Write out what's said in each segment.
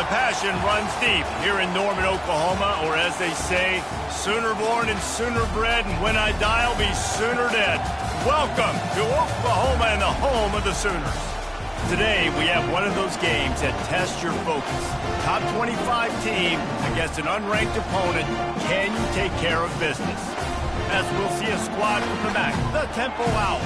The passion runs deep here in Norman, Oklahoma, or as they say, sooner born and sooner bred, and when I die, I'll be sooner dead. Welcome to Oklahoma and the home of the Sooners. Today, we have one of those games that tests your focus. Top 25 team against an unranked opponent. Can you take care of business? As we'll see a squad from the MAC, the Temple Owls,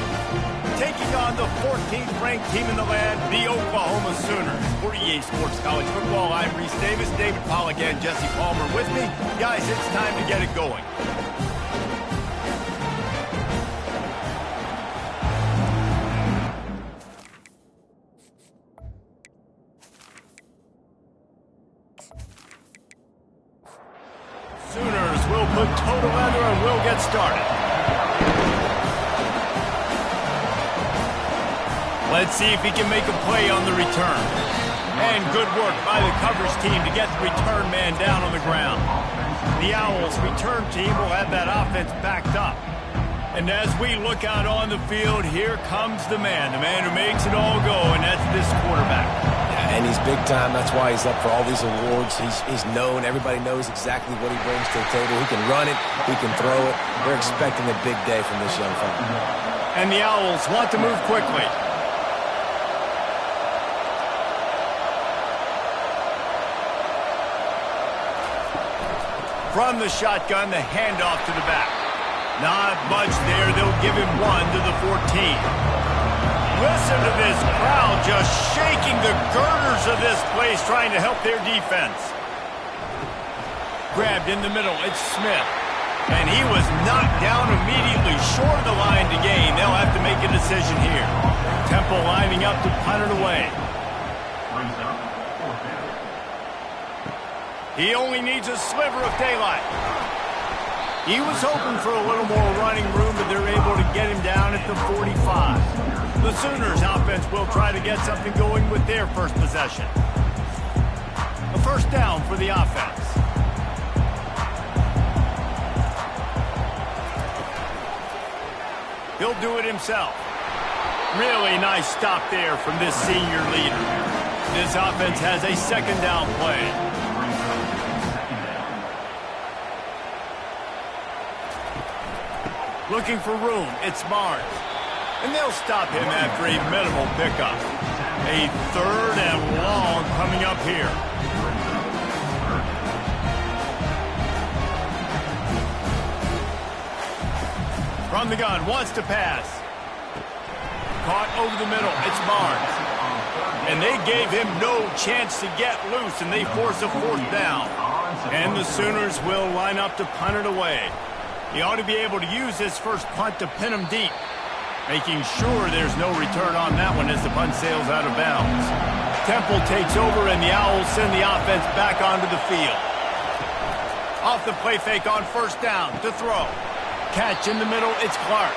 taking on the 14th ranked team in the land, the Oklahoma Sooners. For EA Sports College Football, I'm Reese Davis, David Pollack, and Jesse Palmer with me. Guys, it's time to get it going. Sooners will put total leather and we'll get started. Let's see if he can make a play on the return. And good work by the coverage team to get the return man down on the ground. The Owls' return team will have that offense backed up. And as we look out on the field, here comes the man who makes it all go, and that's this quarterback. Yeah, and he's big time. That's why he's up for all these awards. He's known. Everybody knows exactly what he brings to the table. He can run it. He can throw it. They're expecting a big day from this young fella. And the Owls want to move quickly. From the shotgun, the handoff to the back. Not much there. They'll give him one to the 14. Listen to this crowd just shaking the girders of this place, trying to help their defense. Grabbed in the middle. It's Smith. And he was knocked down immediately, short of the line to gain. They'll have to make a decision here. Temple lining up to punt it away. He only needs a sliver of daylight. He was hoping for a little more running room, but they're able to get him down at the 45. The Sooners offense will try to get something going with their first possession. A first down for the offense. He'll do it himself. Really nice stop there from this senior leader. This offense has a second down play. Looking for room, it's Barnes. And they'll stop him after a minimal pickup. A third and long coming up here. From the gun, wants to pass. Caught over the middle, it's Barnes. And they gave him no chance to get loose, and they force a fourth down. And the Sooners will line up to punt it away. He ought to be able to use this first punt to pin him deep, making sure there's no return on that one as the punt sails out of bounds. Temple takes over, and the Owls send the offense back onto the field. Off the play fake on first down to throw. Catch in the middle, it's Clark.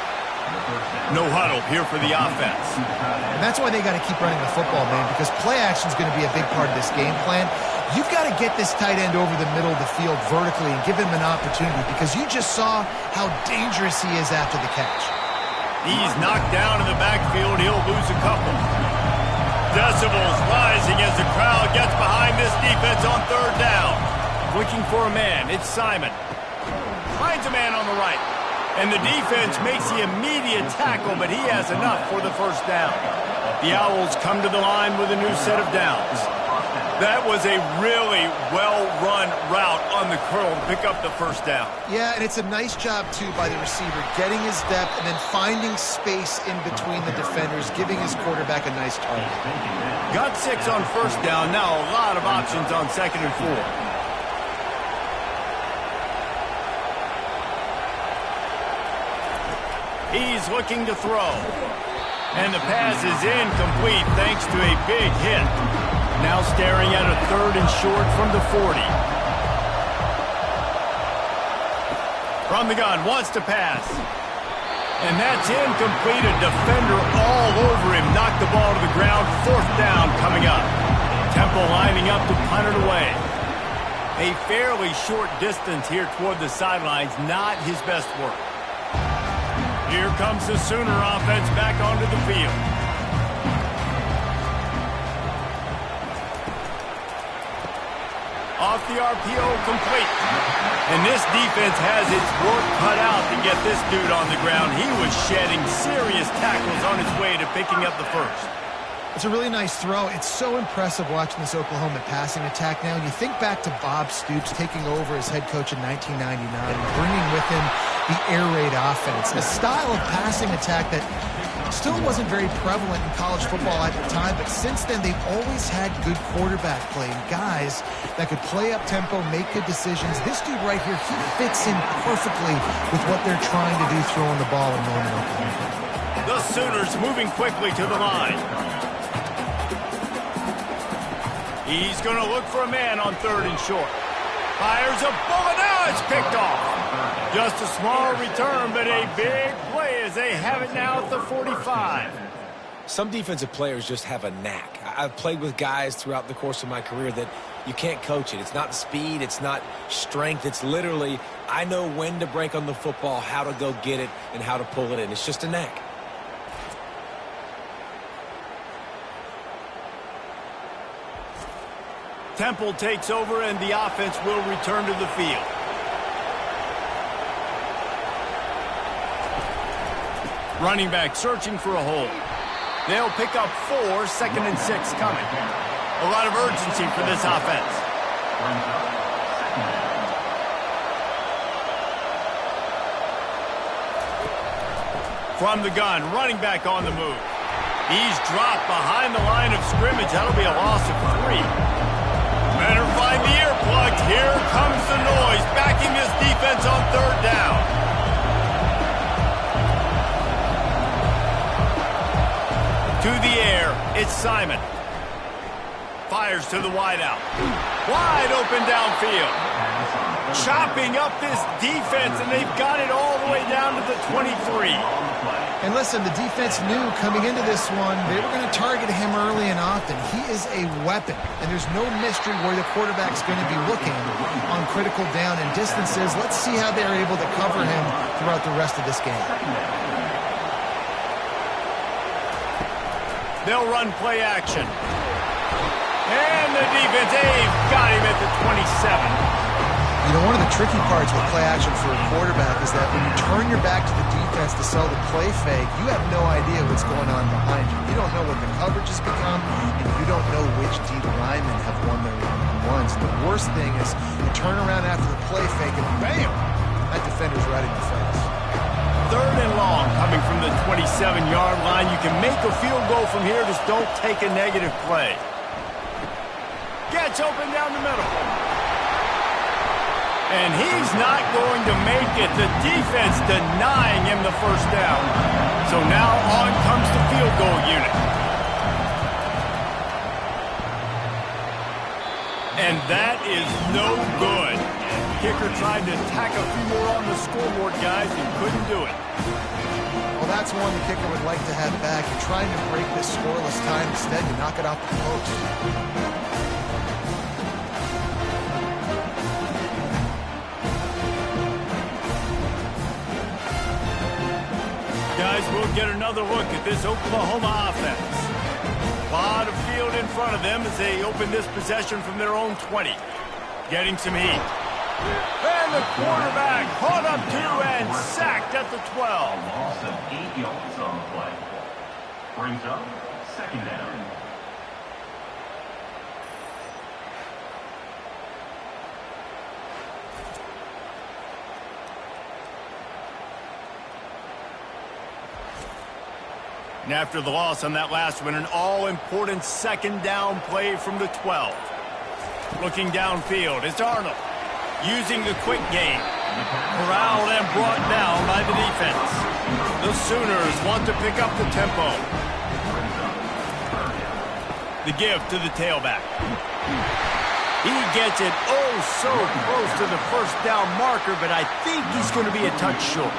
No huddle here for the offense. And that's why they got to keep running the football, man, because play action is going to be a big part of this game plan. You've got to get this tight end over the middle of the field vertically and give him an opportunity, because you just saw how dangerous he is after the catch. He's knocked down in the backfield. He'll lose a couple. Decibels rising as the crowd gets behind this defense on third down. Looking for a man. It's Simon. Finds a man on the right. And the defense makes the immediate tackle, but he has enough for the first down. The Owls come to the line with a new set of downs. That was a really well-run route on the curl to pick up the first down. Yeah, and it's a nice job, too, by the receiver, getting his depth and then finding space in between the defenders, giving his quarterback a nice target. Got 6 on first down. Now a lot of options on second and 4. He's looking to throw. And the pass is incomplete thanks to a big hit. Now staring at a third and short from the 40. From the gun, wants to pass. And that's incomplete. A defender all over him. Knocked the ball to the ground. Fourth down coming up. Temple lining up to punt it away. A fairly short distance here toward the sidelines. Not his best work. Here comes the Sooner offense back onto the field. Off the RPO, complete. And this defense has its work cut out to get this dude on the ground. He was shedding serious tackles on his way to picking up the first. It's a really nice throw. It's so impressive watching this Oklahoma passing attack now. You think back to Bob Stoops taking over as head coach in 1999 and bringing with him the air raid offense, a style of passing attack that still wasn't very prevalent in college football at the time, but since then they've always had good quarterback play and guys that could play up tempo, make good decisions. This dude right here, he fits in perfectly with what they're trying to do throwing the ball in Norman, Oklahoma. The Sooners moving quickly to the line. He's going to look for a man on 3rd and short. Fires a bullet. Now it's picked off. Just a small return, but a big play as they have it now at the 45. Some defensive players just have a knack. I've played with guys throughout the course of my career that you can't coach it. It's not speed. It's not strength. It's literally, I know when to break on the football, how to go get it, and how to pull it in. It's just a knack. Temple takes over, and the offense will return to the field. Running back searching for a hole. They'll pick up 4, 2nd and 6 coming. A lot of urgency for this offense. From the gun, running back on the move. He's dropped behind the line of scrimmage. That'll be a loss of 3. Better find the earplugs. Here comes the noise, backing this defense on 3rd down. To the air, it's Simon. Fires to the wideout. Wide open downfield. Chopping up this defense, and they've got it all the way down to the 23. And listen, the defense knew coming into this one, they were going to target him early and often. He is a weapon, and there's no mystery where the quarterback's going to be looking on critical down and distances. Let's see how they're able to cover him throughout the rest of this game. They'll run play action. And the defense, they've got him at the 27. You know, one of the tricky parts with play action for a quarterback is that when you turn your back to the defense to sell the play fake, you have no idea what's going on behind you. You don't know what the coverage has become, and you don't know which D linemen have won their one-on-ones. And the worst thing is you turn around after the play fake, and bam, that defender's right in your face. 3rd and long coming from the 27-yard line. You can make a field goal from here, just don't take a negative play. Gets open down the middle. And he's not going to make it. The defense denying him the first down. So now on comes the field goal unit. And that is no good. Kicker tried to tack a few more on the scoreboard, guys, and couldn't do it. Well, that's one the kicker would like to have back. You're trying to break this scoreless time. Instead, you knock it off the post. Guys, we'll get another look at this Oklahoma offense. A lot of field in front of them as they open this possession from their own 20. Getting some heat. And the quarterback caught up 2 and sacked at the 12. Loss of 8 yards on the play. Brings up 2nd down. And after the loss on that last one, an all-important 2nd down play from the 12. Looking downfield, it's Arnold. Using the quick game. Corralled and brought down by the defense. The Sooners want to pick up the tempo. The give to the tailback. He gets it oh so close to the first down marker, but I think he's going to be a touch short.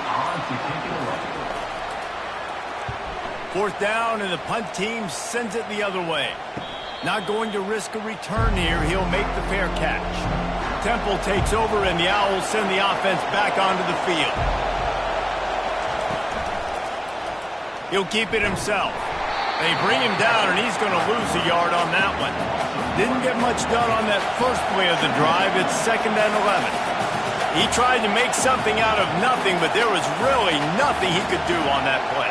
4th down, and the punt team sends it the other way. Not going to risk a return here. He'll make the fair catch. Temple takes over, and the Owls send the offense back onto the field. He'll keep it himself. They bring him down, and he's going to lose a yard on that one. Didn't get much done on that first play of the drive. It's 2nd and 11. He tried to make something out of nothing, but there was really nothing he could do on that play.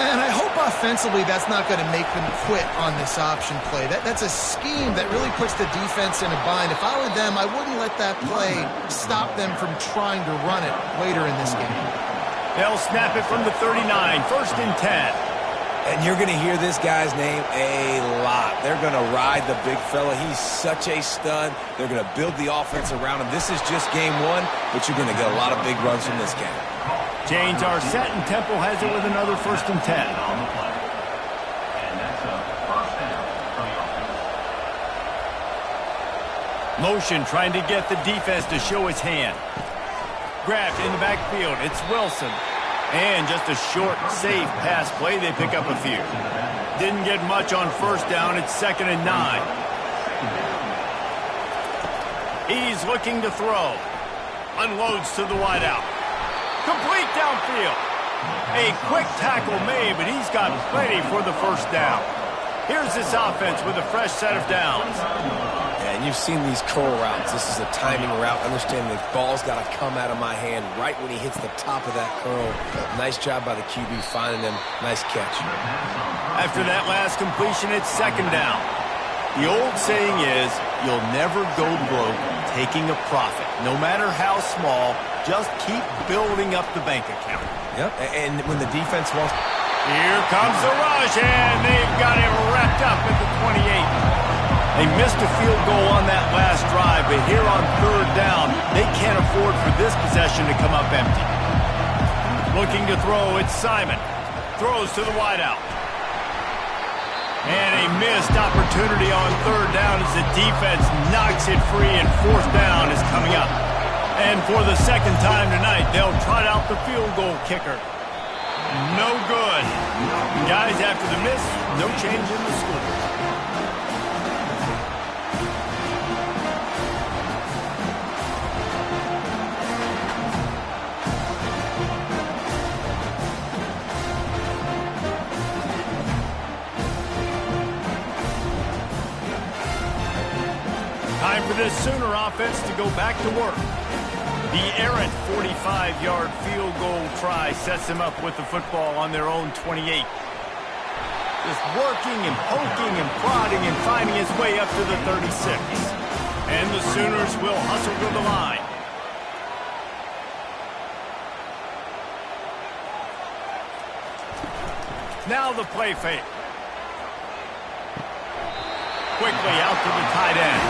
And I hope offensively that's not going to make them quit on this option play. That's a scheme that really puts the defense in a bind. If I were them, I wouldn't let that play stop them from trying to run it later in this game. They'll snap it from the 39, 1st and 10. And you're going to hear this guy's name a lot. They're going to ride the big fella. He's such a stud. They're going to build the offense around him. This is just game 1, but you're going to get a lot of big runs from this game. Change our set, and Temple has it with another 1st and 10. On the play. And that's a first down for the offense. Motion trying to get the defense to show his hand. Grabbed in the backfield. It's Wilson. And just a short, safe pass play. They pick up a few. Didn't get much on 1st down. It's 2nd and 9. He's looking to throw. Unloads to the wideout. Complete downfield. A quick tackle made, but he's got plenty for the 1st down. Here's this offense with a fresh set of downs. And you've seen these curl routes. This is a timing route. Understand the ball's got to come out of my hand right when he hits the top of that curl. Nice job by the QB finding him. Nice catch. After that last completion, it's 2nd down. The old saying is, you'll never go broke taking a profit. No matter how small, just keep building up the bank account. Yep, and when the defense wants... Here comes the rush, and they've got him wrapped up at the 28. They missed a field goal on that last drive, but here on 3rd down, they can't afford for this possession to come up empty. Looking to throw, it's Simon. Throws to the wideout. And a missed opportunity on 3rd down as the defense knocks it free, and 4th down is coming up. And for the 2nd time tonight, they'll trot out the field goal kicker. No good. Guys, after the miss, no change in the score. Time for this Sooner offense to go back to work. The errant 45-yard field goal try sets them up with the football on their own 28. Just working and poking and prodding and finding his way up to the 36. And the Sooners will hustle to the line. Now the play fake. Quickly out to the tight end.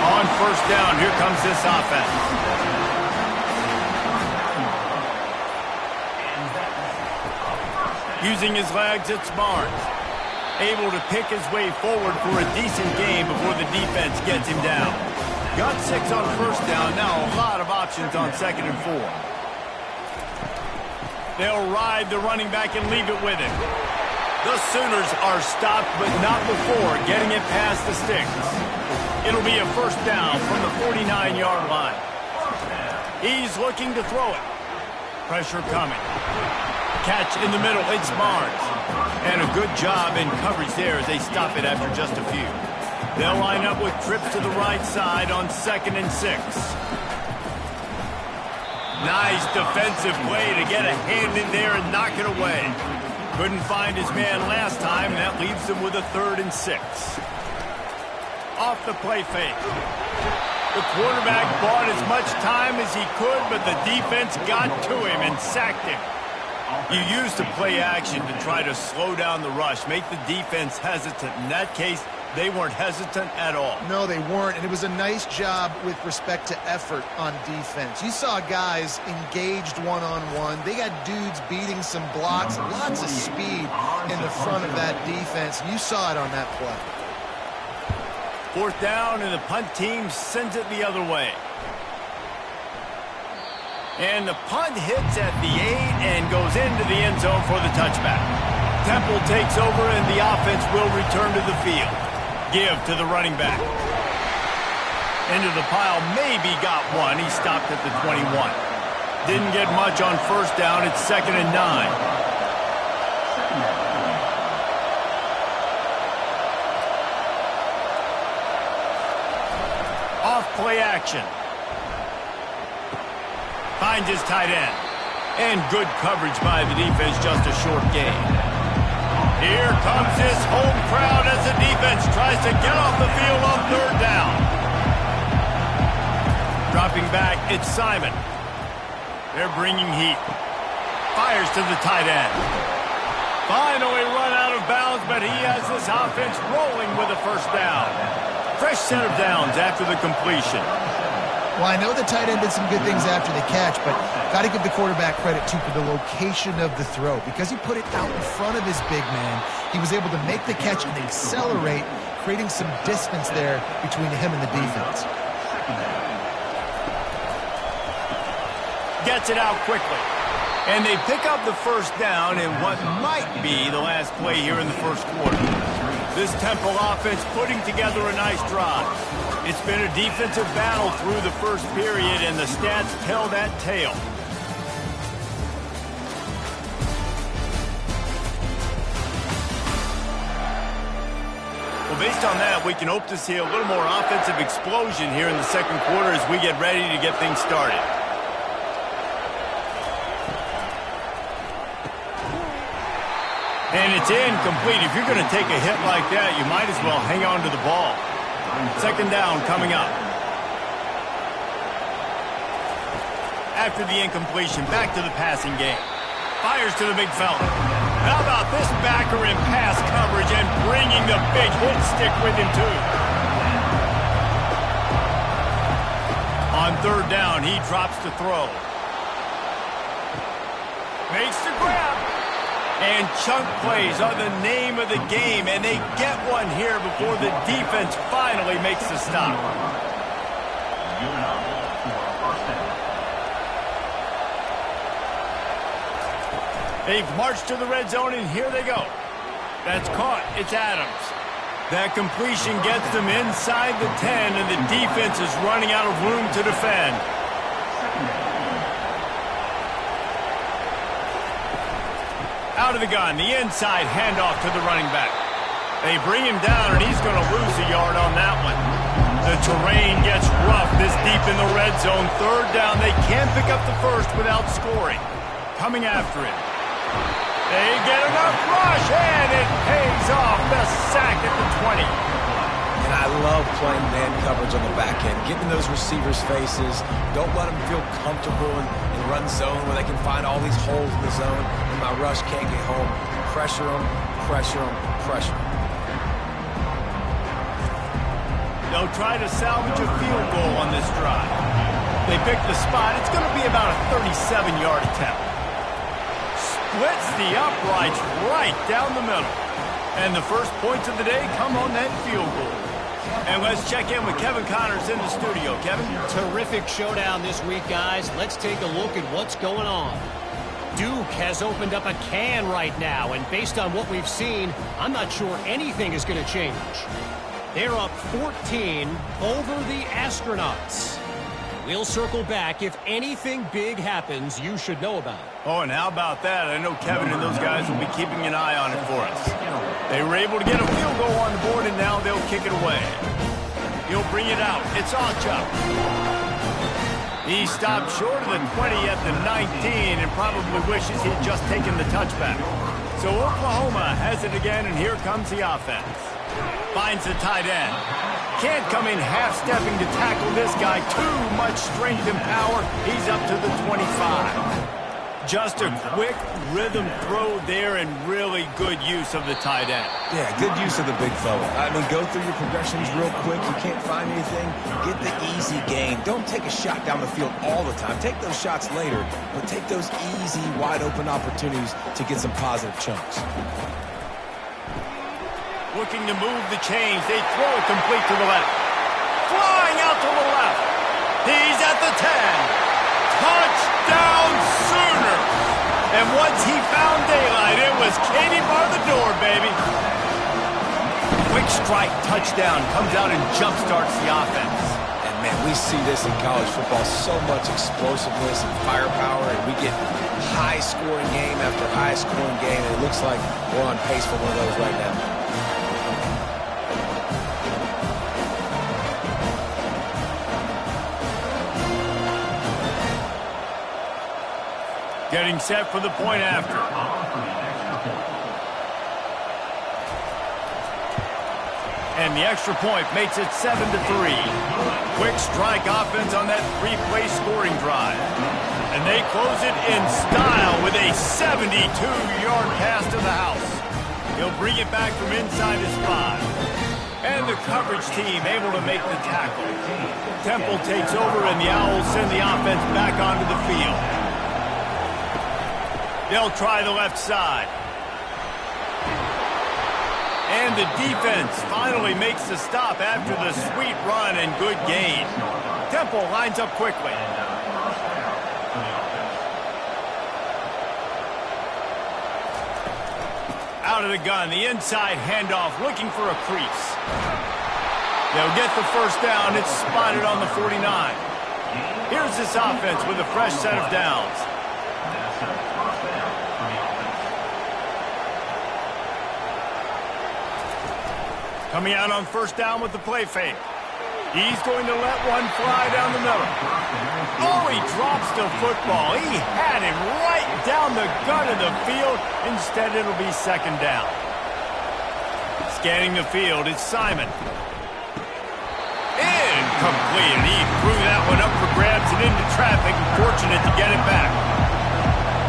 On 1st down, here comes this offense. Using his legs, it's Barnes. Able to pick his way forward for a decent game before the defense gets him down. Got 6 on 1st down, now a lot of options on 2nd and 4. They'll ride the running back and leave it with him. The Sooners are stopped, but not before getting it past the sticks. It'll be a 1st down from the 49-yard line. He's looking to throw it. Pressure coming. Catch in the middle, it's Barnes. And a good job in coverage there as they stop it after just a few. They'll line up with trips to the right side on 2nd and 6. Nice defensive play to get a hand in there and knock it away. Couldn't find his man last time, and that leaves him with a 3rd and 6. Off the play fake. The quarterback bought as much time as he could, but the defense got to him and sacked him. You used to play action to try to slow down the rush, make the defense hesitant. In that case, they weren't hesitant at all. No, they weren't, and it was a nice job with respect to effort on defense. You saw guys engaged one-on-one. They got dudes beating some blocks, lots of speed in the front of that defense. You saw it on that play. 4th down, and the punt team sends it the other way. And the punt hits at the 8 and goes into the end zone for the touchback. Temple takes over, and the offense will return to the field. Give to the running back. Into the pile, maybe got one. He stopped at the 21. Didn't get much on 1st down. It's 2nd and 9. play action. Finds his tight end. And good coverage by the defense, just a short gain. Here comes this home crowd as the defense tries to get off the field on third down. Dropping back, it's Simon. They're bringing heat. Fires to the tight end. Finally run out of bounds, but he has this offense rolling with a first down. Fresh set of downs after the completion. Well, I know the tight end did some good things after the catch, but got to give the quarterback credit, too, for the location of the throw. Because he put it out in front of his big man, he was able to make the catch and accelerate, creating some distance there between him and the defense. Gets it out quickly. And they pick up the first down in what might be the last play here in the first quarter. This Temple offense putting together a nice drive. It's been a defensive battle through the first period, and the stats tell that tale. Well, based on that, we can hope to see a little more offensive explosion here in the second quarter as we get ready to get things started. And it's incomplete. If you're going to take a hit like that, you might as well hang on to the ball. Second down coming up. After the incompletion, back to the passing game. Fires to the big fella. How about this backer in pass coverage and bringing the big hit stick with him, too. On third down, he drops to throw. Makes the grab. And chunk plays are the name of the game, and they get one here before the defense finally makes the stop. They've marched to the red zone, and here they go. That's caught. It's Adams. That completion gets them inside the 10, and the defense is running out of room to defend. Out of the gun, the inside handoff to the running back. They bring him down, and he's going to lose a yard on that one. The terrain gets rough this deep in the red zone. Third down, they can't pick up the first without scoring. Coming after him. They get enough rush, and it pays off. The sack at the 20. And I love playing man coverage on the back end, getting those receivers' faces. Don't let them feel comfortable in run zone where they can find all these holes in the zone and my rush can't get home. Pressure them, pressure them, pressure them. They'll try to salvage a field goal on this drive. They pick the spot. It's going to be about a 37-yard attempt. Splits the uprights right down the middle. And the first points of the day come on that field goal. And let's check in with Kevin Connors in the studio. Kevin? Terrific showdown this week, guys. Let's take a look at what's going on. Duke has opened up a can right now, and based on what we've seen, I'm not sure anything is going to change. They're up 14 over the Astronauts. We'll circle back. If anything big happens, you should know about it. Oh, and how about that? I know Kevin and those guys will be keeping an eye on it for us. They were able to get a field goal on the board, and now they'll kick it away. He'll bring it out. It's Ochuck. He stopped short of the 20 at the 19 and probably wishes he'd just taken the touchback. So Oklahoma has it again, and here comes the offense. Finds the tight end. Can't come in half-stepping to tackle this guy. Too much strength and power. He's up to the 25. Just a quick rhythm throw there and really good use of the tight end. Yeah, good use of the big fella. I mean, go through your progressions real quick. You can't find anything. Get the easy gain. Don't take a shot down the field all the time. Take those shots later, but take those easy, wide-open opportunities to get some positive chunks. Looking to move the chains. They throw it complete to the left. Flying out to the left. He's at the 10. Touchdown Sooners! And once he found daylight, it was Katie bar the door, baby. Quick strike touchdown comes out and jump-starts the offense. And, man, we see this in college football, so much explosiveness and firepower, and we get high-scoring game after high-scoring game, and it looks like we're on pace for one of those right now. Getting set for the point after. And the extra point makes it 7-3. Quick strike offense on that three-play scoring drive. And they close it in style with a 72-yard pass to the house. He'll bring it back from inside his 5. And the coverage team able to make the tackle. Temple takes over, and the Owls send the offense back onto the field. They'll try the left side. And the defense finally makes the stop after the sweet run and good gain. Temple lines up quickly. Out of the gun, the inside handoff, looking for a crease. They'll get the first down. It's spotted on the 49. Here's this offense with a fresh set of downs. Coming out on first down with the play fake. He's going to let one fly down the middle. Oh, he drops the football. He had him right down the gut of the field. Instead, it'll be second down. Scanning the field, it's Simon. Incomplete. He threw that one up for grabs and into traffic. Fortunate to get it back.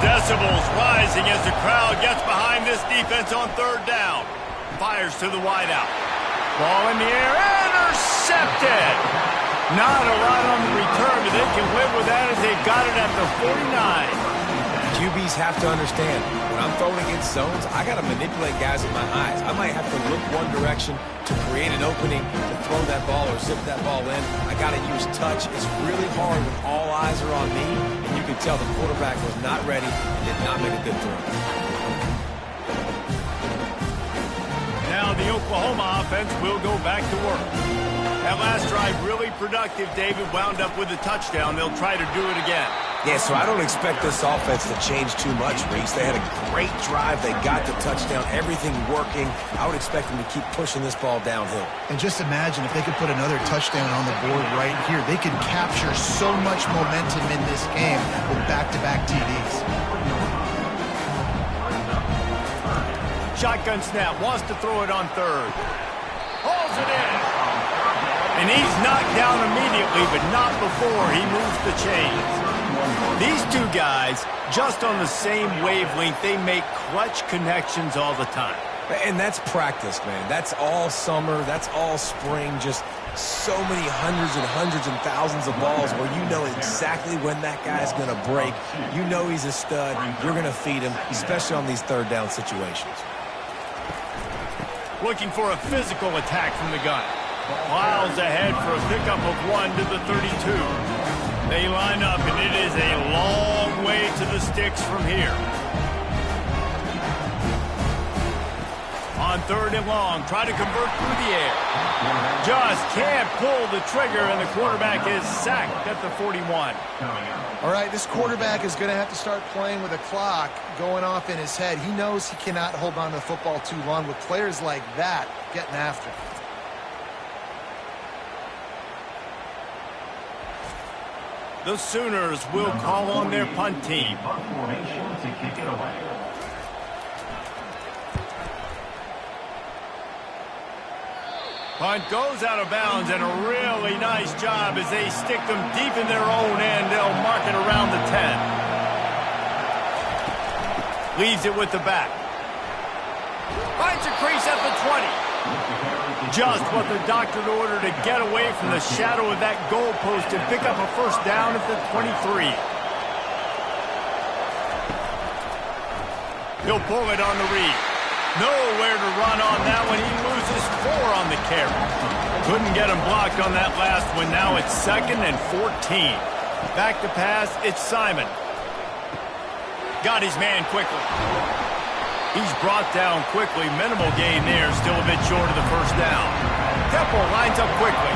Decibels rising as the crowd gets behind this defense on third down. Fires to the wideout. Ball in the air, intercepted. Not a lot on the return, but they can live with that as they've got it at the 49. QBs have to understand, when I'm throwing against zones, I got to manipulate guys with my eyes. I might have to look one direction to create an opening to throw that ball or zip that ball in. I got to use touch. It's really hard when all eyes are on me, and you can tell the quarterback was not ready and did not make a good throw. Now the Oklahoma offense will go back to work. That last drive really productive. David wound up with a touchdown. They'll try to do it again. Yeah, so I don't expect this offense to change too much, Reese. They had a great drive. They got the touchdown. Everything working. I would expect them to keep pushing this ball downhill. And just imagine if they could put another touchdown on the board right here. They could capture so much momentum in this game with back-to-back TDs. Shotgun snap, wants to throw it on third. Hauls it in. And he's knocked down immediately, but not before he moves the chains. These two guys, just on the same wavelength, they make clutch connections all the time. And that's practice, man. That's all summer. That's all spring. Just so many hundreds and thousands of balls where you know exactly when that guy's going to break. You know he's a stud. You're going to feed him, especially on these third down situations. Looking for a physical attack from the gun. Miles ahead for a pickup of 1 to the 32. They line up, and it is a long way to the sticks from here. On third and long, try to convert through the air. Just can't pull the trigger, and the quarterback is sacked at the 41. All right, this quarterback is going to have to start playing with a clock going off in his head. He knows he cannot hold on to the football too long with players like that getting after him. The Sooners will call on their punt team. Punt goes out of bounds, and a really nice job as they stick them deep in their own end. They'll mark it around the 10. Leaves it with the back. Finds a crease at the 20. Just what the doctor ordered to get away from the shadow of that goalpost and pick up a first down at the 23. He'll pull it on the read. Nowhere to run on that one. He loses 4 on the carry. Couldn't get him blocked on that last one. Now it's 2nd and 14. Back to pass, it's Simon. Got his man quickly. He's brought down quickly. Minimal gain there. Still a bit short of the first down. Temple lines up quickly.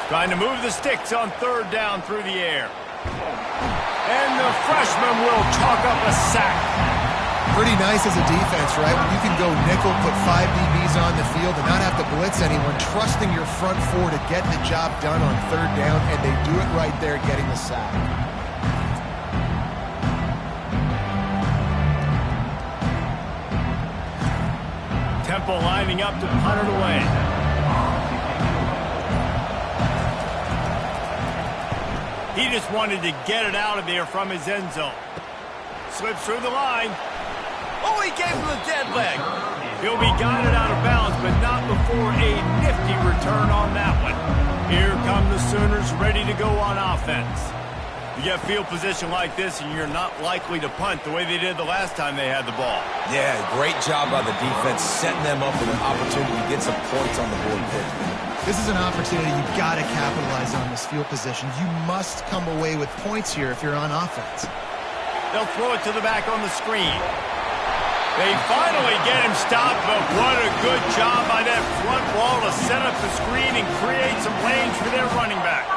Trying to move the sticks on third down through the air. And the freshman will chalk up a sack. Pretty nice as a defense, right? When you can go nickel, put 5 DBs on the field and not have to blitz anyone, trusting your front four to get the job done on third down, and they do it right there, getting the sack. Temple lining up to punt it away. He just wanted to get it out of there from his end zone. Slips through the line. Oh, he gave him the dead leg. He'll be guided out of bounds, but not before a nifty return on that one. Here come the Sooners ready to go on offense. You get field position like this, and you're not likely to punt the way they did the last time they had the ball. Yeah, great job by the defense, setting them up with an opportunity to get some points on the board quickly. This is an opportunity you've got to capitalize on, this field position. You must come away with points here if you're on offense. They'll throw it to the back on the screen. They finally get him stopped, but what a good job by that front wall to set up the screen and create some lanes for their running back.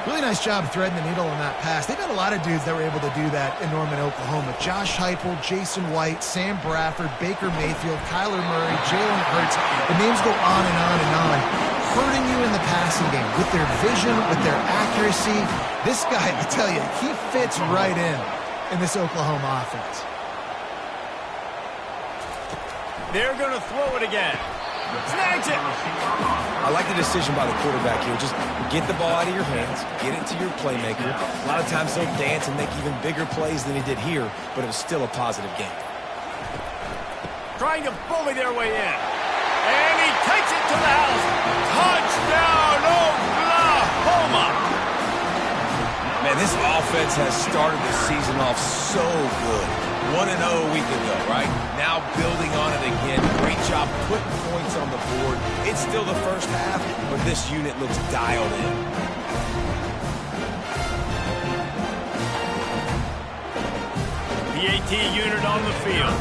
Really nice job threading the needle on that pass. They've got a lot of dudes that were able to do that in Norman, Oklahoma. Josh Heupel, Jason White, Sam Bradford, Baker Mayfield, Kyler Murray, Jalen Hurts. The names go on and on and on, hurting you in the passing game with their vision, with their accuracy. This guy, I tell you, he fits right in this Oklahoma offense. They're going to throw it again. Snags it. I like the decision by the quarterback here. Just get the ball out of your hands, get it to your playmaker. A lot of times they'll dance and make even bigger plays than he did here, but it was still a positive game. Trying to bully their way in. And he takes it to the house. Touchdown, Oklahoma! Man, this offense has started the season off so good. 1-0 a week ago, right? Now building on it again. Great job putting points on the board. It's still the first half, but this unit looks dialed in. PAT unit on the field.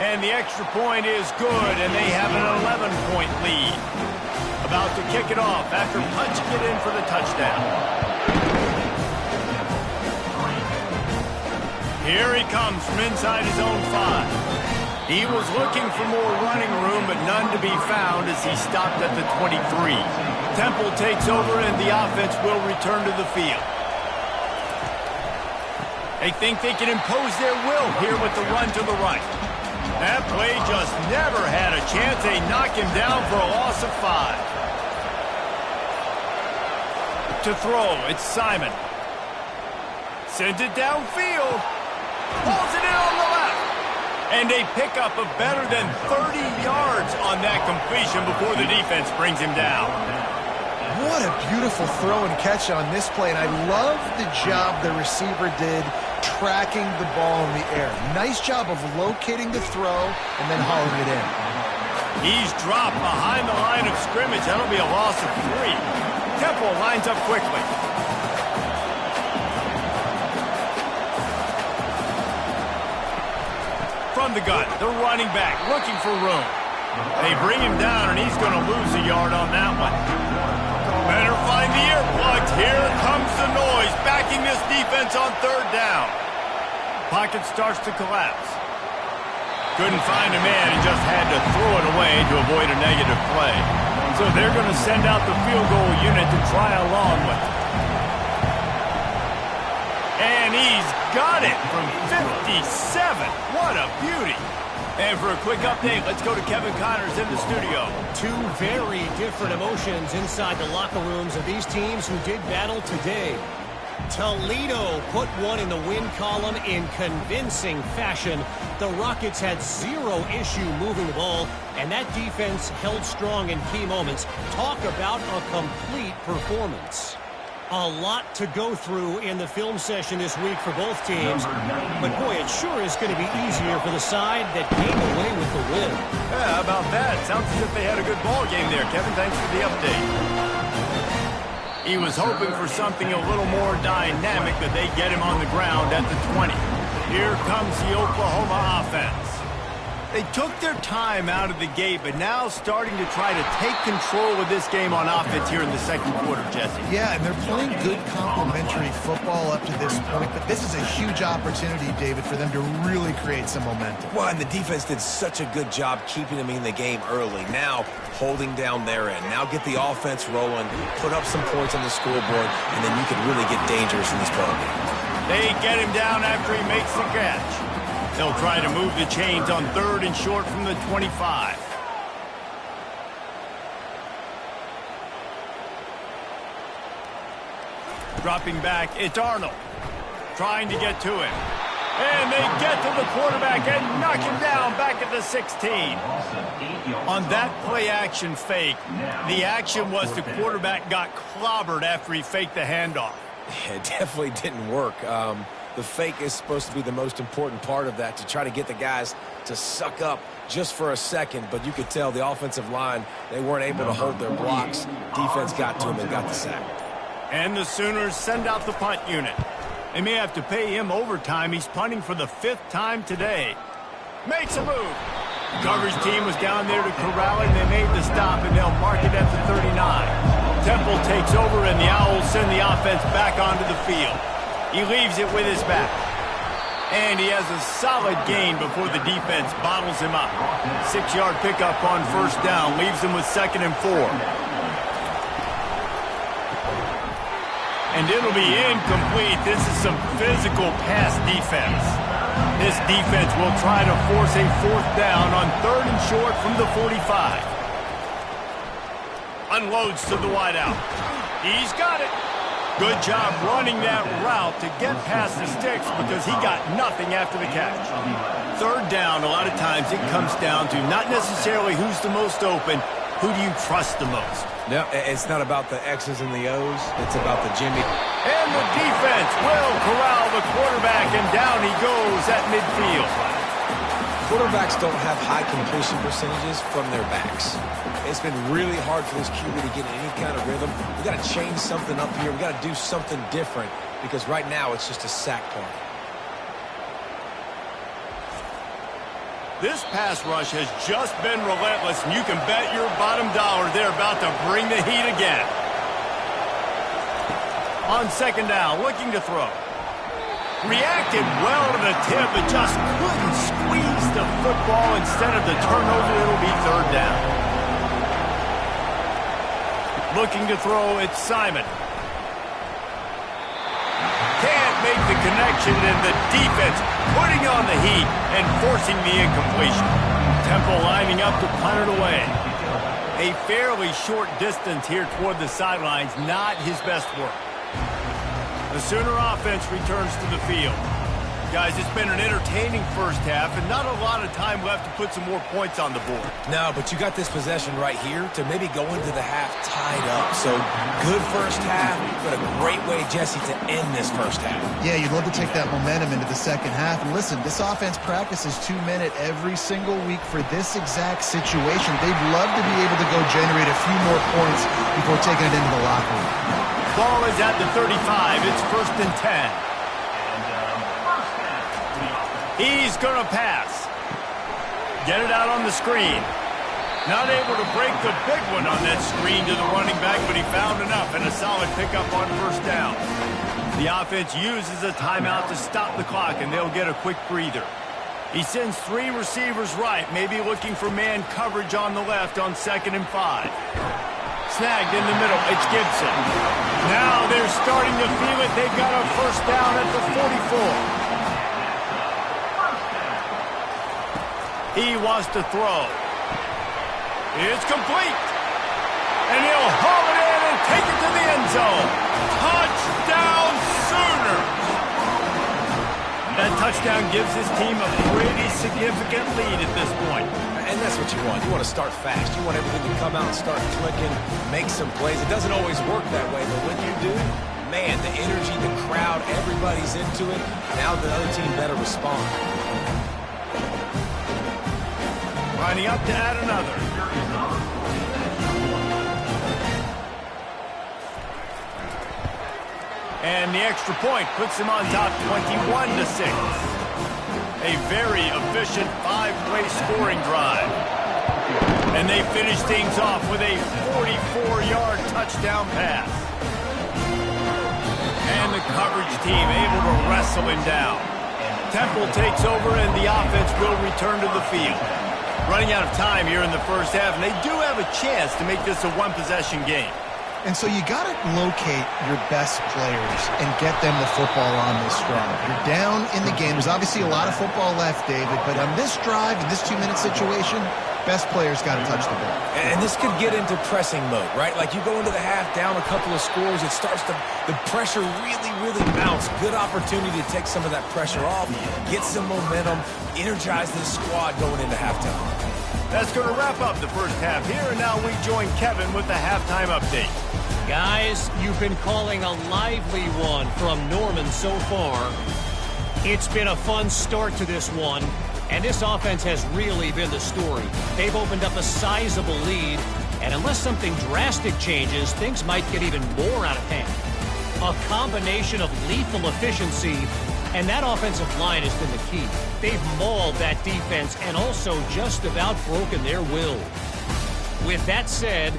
And the extra point is good, and they have an 11-point lead. About to kick it off after punching it in for the touchdown. Here he comes from inside his own 5. He was looking for more running room, but none to be found as he stopped at the 23. Temple takes over, and the offense will return to the field. They think they can impose their will here with the run to the right. That play just never had a chance. They knock him down for a loss of 5. To throw, it's Simon. Sends it downfield. Pulls it in on the left. And a pickup of better than 30 yards on that completion before the defense brings him down. What a beautiful throw and catch on this play, and I love the job the receiver did tracking the ball in the air. Nice job of locating the throw and then hauling it in. He's dropped behind the line of scrimmage. That'll be a loss of 3. Temple lines up quickly. From the gun, the running back looking for room. They bring him down, and he's going to lose a yard on that one. Better find the earplugs. Here comes the noise, backing this defense on third down. Pocket starts to collapse. Couldn't find a man and just had to throw it away to avoid a negative play. So they're going to send out the field goal unit to try along with it. And he's got it from 57. What a beauty. And for a quick update, let's go to Kevin Connors in the studio. Two very different emotions inside the locker rooms of these teams who did battle today. Toledo put one in the win column in convincing fashion. The Rockets had zero issue moving the ball, and that defense held strong in key moments. Talk about a complete performance. A lot to go through in the film session this week for both teams. But, boy, it sure is going to be easier for the side that came away with the win. Yeah, how about that? Sounds as if they had a good ball game there. Kevin, thanks for the update. He was hoping for something a little more dynamic, but they get him on the ground at the 20. Here comes the Oklahoma offense. They took their time out of the gate, but now starting to try to take control of this game on offense here in the second quarter, Jesse. Yeah, and they're playing good complementary football up to this point, but this is a huge opportunity, David, for them to really create some momentum. Well, and the defense did such a good job keeping them in the game early. Now, holding down their end. Now get the offense rolling, put up some points on the scoreboard, and then you can really get dangerous in this ball game. They get him down after he makes the catch. They'll try to move the chains on 3rd and short from the 25. Dropping back, it's Arnold. Trying to get to him. And they get to the quarterback and knock him down back at the 16. On that play-action fake, the action was the quarterback got clobbered after he faked the handoff. It definitely didn't work. The fake is supposed to be the most important part of that, to try to get the guys to suck up just for a second. But you could tell the offensive line, they weren't able to hold their blocks. Defense got to them and got the sack. And the Sooners send out the punt unit. They may have to pay him overtime. He's punting for the 5th time today. Makes a move. The coverage team was down there to corral it, and they made the stop, and they'll mark it at the 39. Temple takes over, and the Owls send the offense back onto the field. He leaves it with his back. And he has a solid gain before the defense bottles him up. 6-yard pickup on 1st down, leaves him with 2nd and 4. And it'll be incomplete. This is some physical pass defense. This defense will try to force a 4th down on 3rd and short from the 45. Unloads to the wideout. He's got it. Good job running that route to get past the sticks because he got nothing after the catch. 3rd down, a lot of times it comes down to not necessarily who's the most open, who do you trust the most? No, it's not about the X's and the O's. It's about the Jimmy. And the defense will corral the quarterback, and down he goes at midfield. Quarterbacks don't have high completion percentages from their backs. It's been really hard for this QB to get any kind of rhythm. We got to change something up here. We got to do something different because right now it's just a sack party. This pass rush has just been relentless, and you can bet your bottom dollar they're about to bring the heat again. On 2nd down, looking to throw. Reacted well to the tip, but just couldn't squeeze the football. Instead of the turnover, it'll be 3rd down. Looking to throw, it's Simon. Can't make the connection, and the defense putting on the heat and forcing the incompletion. Temple lining up to punt it away. A fairly short distance here toward the sidelines, not his best work. The Sooner offense returns to the field. Guys, it's been an entertaining first half and not a lot of time left to put some more points on the board. No, but you got this possession right here to maybe go into the half tied up. So good first half, but a great way, Jesse, to end this first half. Yeah, you'd love to take that momentum into the second half. And listen, this offense practices 2-minute every single week for this exact situation. They'd love to be able to go generate a few more points before taking it into the locker room. Ball is at the 35. It's 1st and 10. He's going to pass. Get it out on the screen. Not able to break the big one on that screen to the running back, but he found enough and a solid pickup on 1st down. The offense uses a timeout to stop the clock, and they'll get a quick breather. He sends 3 receivers right, maybe looking for man coverage on the left on 2nd and 5. Snagged in the middle, it's Gibson. Now they're starting to feel it. They've got a 1st down at the 44. He wants to throw. It's complete. And he'll haul it in and take it to the end zone. Touchdown, Sooners! That touchdown gives his team a pretty significant lead at this point. And that's what you want. You want to start fast. You want everything to come out and start clicking, make some plays. It doesn't always work that way, but when you do, man, the energy, the crowd, everybody's into it. Now the other team better respond. Lining up to add another. And the extra point puts him on top 21-6. A very efficient 5-play scoring drive. And they finish things off with a 44-yard touchdown pass. And the coverage team able to wrestle him down. Temple takes over and the offense will return to the field. Running out of time here in the first half, and they do have a chance to make this a one-possession game. And so you got to locate your best players and get them the football on this drive. You're down in the game. There's obviously a lot of football left, David, but on this drive, in this 2-minute situation, best players got to touch the ball. And this could get into pressing mode, right? Like you go into the half down a couple of scores, it starts to, the pressure really mounts. Good opportunity to take some of that pressure off, get some momentum, energize this squad going into halftime. That's going to wrap up the first half here, and now we join Kevin with the halftime update. Guys, you've been calling a lively one from Norman so far. It's been a fun start to this one, and this offense has really been the story. They've opened up a sizable lead, and unless something drastic changes, things might get even more out of hand. A combination of lethal efficiency, and that offensive line has been the key. They've mauled that defense and also just about broken their will. With that said,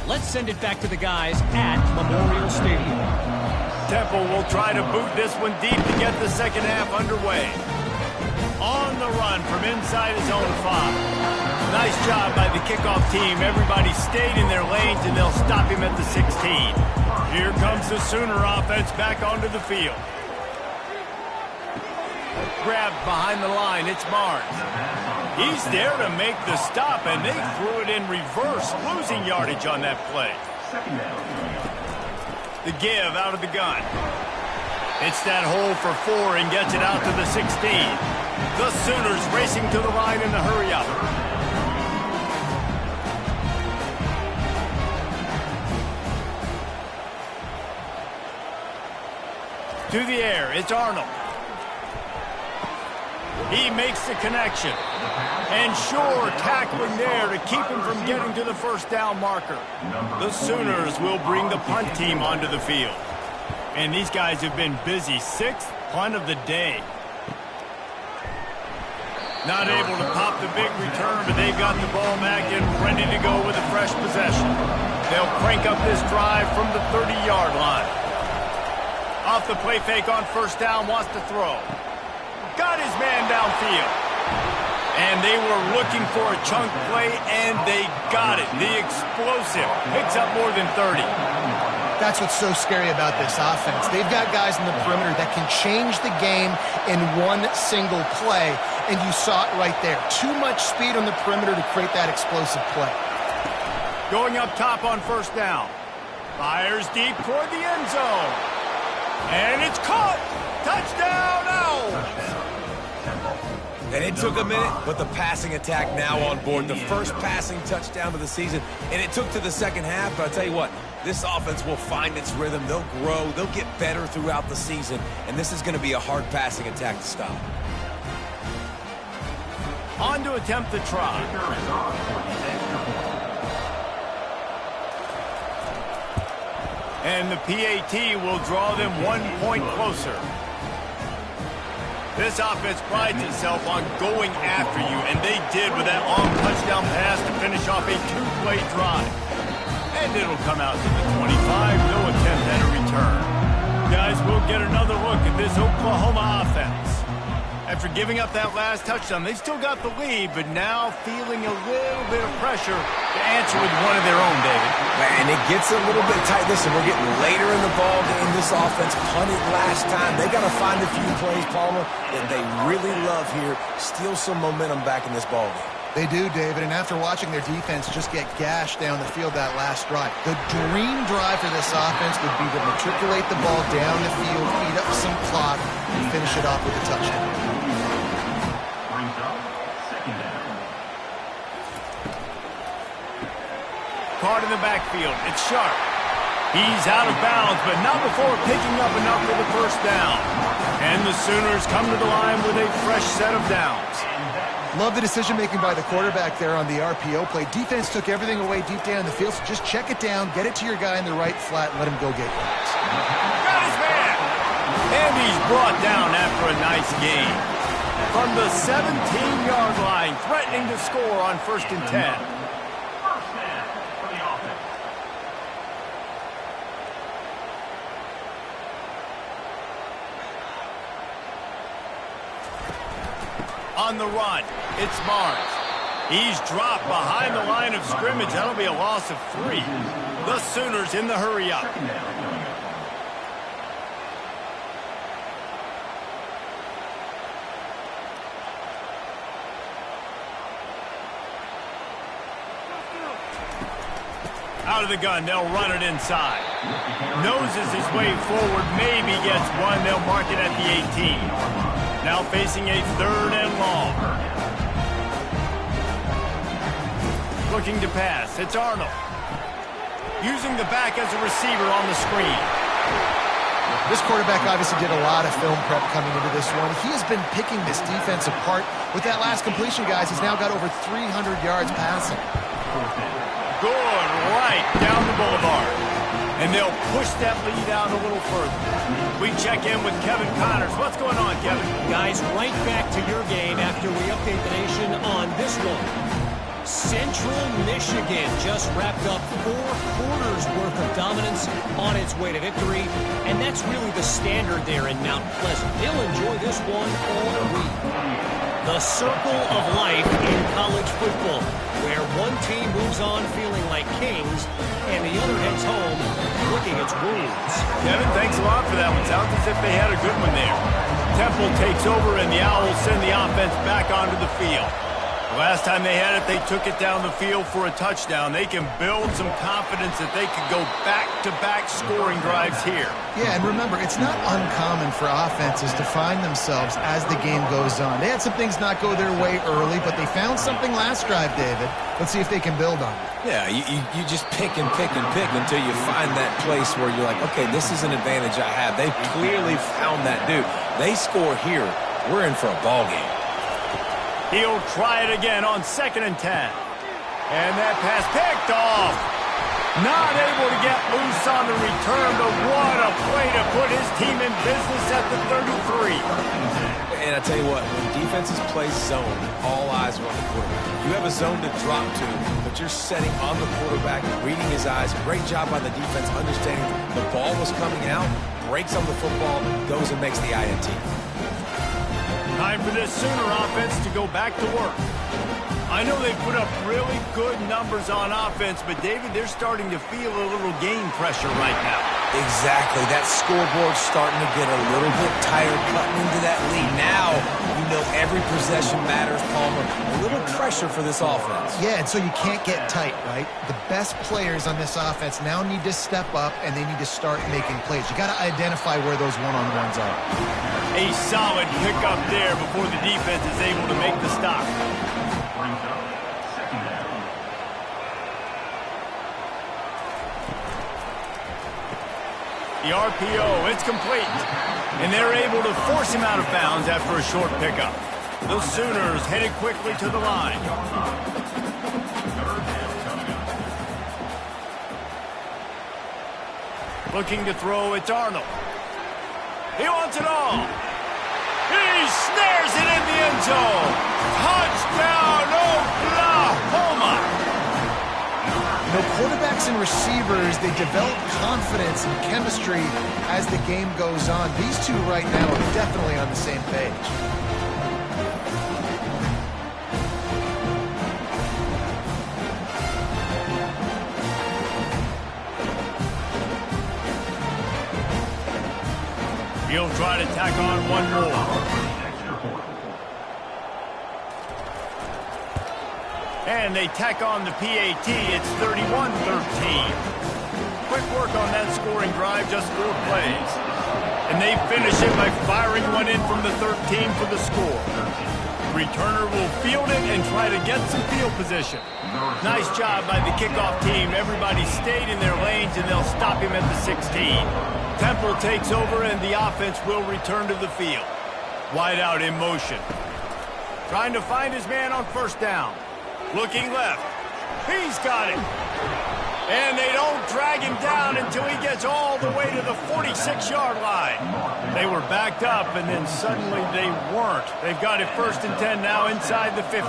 let's send it back to the guys at Memorial Stadium. Temple will try to boot this one deep to get the second half underway. On the run from inside his own 5. Nice job by the kickoff team. Everybody stayed in their lanes, and they'll stop him at the 16. Here comes the Sooner offense back onto the field. Grabbed behind the line, it's Barnes. He's there to make the stop, and they threw it in reverse, losing yardage on that play. The give out of the gun. It's that hole for 4 and gets it out to the 16. The Sooners racing to the line in the hurry-up. To the air, it's Arnold. He makes the connection. And sure, tackling there to keep him from getting to the first down marker. The Sooners will bring the punt team onto the field. And these guys have been busy. 6th punt of the day. Not able to pop the big return, but they've got the ball back and ready to go with a fresh possession. They'll crank up this drive from the 30-yard line. Off the play fake on first down, wants to throw. Got his man downfield. And they were looking for a chunk play, and they got it. The explosive picks up more than 30. That's what's so scary about this offense. They've got guys in the perimeter that can change the game in one single play, and you saw it right there. Too much speed on the perimeter to create that explosive play. Going up top on first down. Fires deep toward the end zone. And it's caught. Touchdown, And it took a minute, but the passing attack now on board. The first passing touchdown of the season, and it took to the second half, but I'll tell you what, this offense will find its rhythm. They'll grow. They'll get better throughout the season, and this is going to be a hard passing attack to stop. On to attempt the try. And the PAT will draw them 1 point closer. This offense prides itself on going after you, and they did with that long touchdown pass to finish off a 2-play drive. And it'll come out to the 25, no attempt at a return. Guys, we'll get another look at this Oklahoma offense. After giving up that last touchdown, they still got the lead, but now feeling a little bit of pressure to answer with one of their own, David. And it gets a little bit tight. Listen, we're getting later in the ball game. This offense punted last time. They got to find a few plays, Palmer, that they really love here. Steal some momentum back in this ball game. They do, David, and after watching their defense just get gashed down the field that last drive, the dream drive for this offense would be to matriculate the ball down the field, eat up some clock, and finish it off with a touchdown. Brings up second down. Caught in the backfield. It's Sharp. He's out of bounds, but not before picking up enough for the first down. And the Sooners come to the line with a fresh set of downs. Love the decision-making by the quarterback there on the RPO play. Defense took everything away deep down the field, so just check it down, get it to your guy in the right flat, and let him go get yards. Got his man! And he's brought down after a nice game. from the 17-yard line, threatening to score on 1st and 10. First down for the offense. On the run, it's Barnes. He's dropped behind the line of scrimmage. That'll be a loss of 3. The Sooners in the hurry up. Out of the gun, they'll run it inside. Noses his way forward, maybe gets one. They'll mark it at the 18. Now facing a 3rd and long. Looking to pass, it's Arnold. Using the back as a receiver on the screen. This quarterback obviously did a lot of film prep coming into this one. He has been picking this defense apart. With that last completion, guys, he's now got over 300 yards passing. Good, right down the boulevard. And they'll push that lead out a little further. We check in with Kevin Connors. What's going on, Kevin? Guys, right back to your game after we update the nation on this one. Central Michigan just wrapped up 4 quarters worth of dominance on its way to victory, and that's really the standard there in Mount Pleasant. They'll enjoy this one all week. The circle of life in college football, where one team moves on feeling like kings and the other heads home licking its wounds. Kevin, thanks a lot for that one. Sounds as if they had a good one there. Temple takes over, and the Owls send the offense back onto the field. The last time they had it, they took it down the field for a touchdown. They can build some confidence that they could go back-to-back scoring drives here. Yeah, and remember, it's not uncommon for offenses to find themselves as the game goes on. They had some things not go their way early, but they found something last drive, David. Let's see if they can build on it. Yeah, you just pick and pick and pick until you find that place where you're like, okay, this is an advantage I have. They've clearly found that dude. They score here, we're in for a ball game. He'll try it again on 2nd and 10. And that pass picked off. Not able to get loose on the return, but what a play to put his team in business at the 33. And I tell you what, when defenses play zone, all eyes are on the quarterback. You have a zone to drop to, but you're setting on the quarterback, reading his eyes. Great job by the defense, understanding the ball was coming out, breaks on the football, goes and makes the INT. Time for this Sooner offense to go back to work. I know they put up really good numbers on offense, but David, they're starting to feel a little game pressure right now. Exactly. That scoreboard's starting to get a little bit tired cutting into that lead. Now, you know every possession matters, Palmer. A little pressure for this offense. Yeah, and so you can't get tight, right? The best players on this offense now need to step up, and they need to start making plays. You got to identify where those one-on-ones are. A solid pickup there before the defense is able to make the stop. Brings up 2nd down. The RPO, it's complete. And they're able to force him out of bounds after a short pickup. The Sooners headed quickly to the line. Looking to throw, it's Arnold. He wants it all. He snares it in the end zone. Touchdown, Oklahoma! You know, quarterbacks and receivers, they develop confidence and chemistry as the game goes on. These two right now are definitely on the same page. He'll try to tack on one more. And they tack on the PAT. It's 31-13. Quick work on that scoring drive, just 4 plays. And they finish it by firing one in from the 13 for the score. Returner will field it and try to get some field position. Nice job by the kickoff team. Everybody stayed in their lanes, and they'll stop him at the 16. Temple takes over, and the offense will return to the field. Wide out in motion. Trying to find his man on 1st down. Looking left. He's got it. And they don't drag him down until he gets all the way to the 46-yard line. They were backed up, and then suddenly they weren't. They've got it 1st and 10 now inside the 50.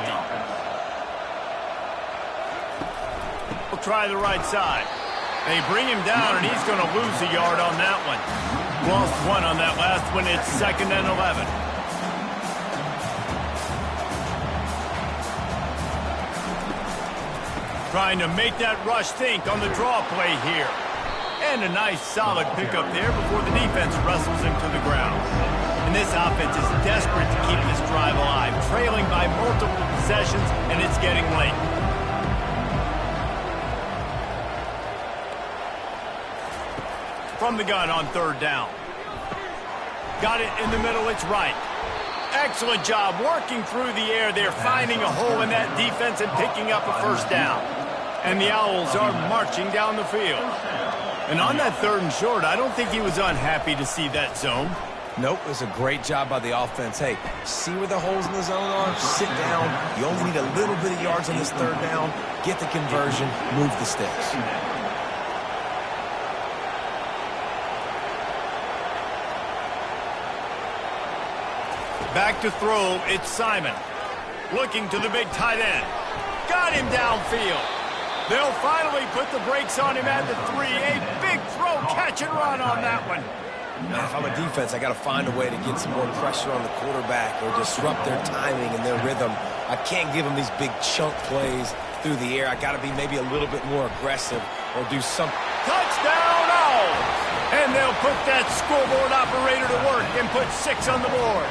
We'll try the right side. They bring him down, and he's going to lose a yard on that one. Lost one on that last one. It's 2nd and 11. Trying to make that rush think on the draw play here. And a nice solid pickup there before the defense wrestles him to the ground. And this offense is desperate to keep this drive alive, trailing by multiple possessions, and it's getting late. From the gun on 3rd down. Got it in the middle, it's right. Excellent job working through the air there, finding a hole in that defense and picking up a 1st down. And the Owls are marching down the field. And on that 3rd and short, I don't think he was unhappy to see that zone. Nope, it was a great job by the offense. Hey, see where the holes in the zone are? Sit down. You only need a little bit of yards on this 3rd down. Get the conversion, move the sticks. Back to throw, it's Simon. Looking to the big tight end. Got him downfield. They'll finally put the brakes on him at the 3. A big throw, catch and run on that one. Now, if I'm a defense, I got to find a way to get some more pressure on the quarterback or disrupt their timing and their rhythm. I can't give them these big chunk plays through the air. I got to be maybe a little bit more aggressive or do something. Touchdown, oh! And they'll put that scoreboard operator to work and put 6 on the board.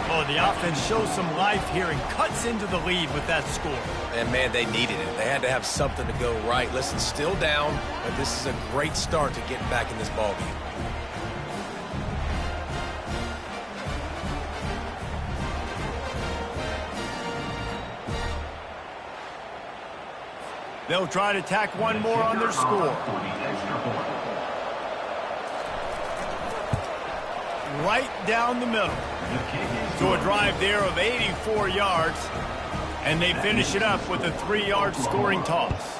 Oh, the offense shows some life here and cuts into the lead with that score. And, man, they needed it. They had to have something to go right. Listen, still down, but this is a great start to getting back in this ballgame. They'll try to tack one more on their score. Right down the middle. So a drive there of 84 yards, and they finish it up with a 3-yard scoring toss.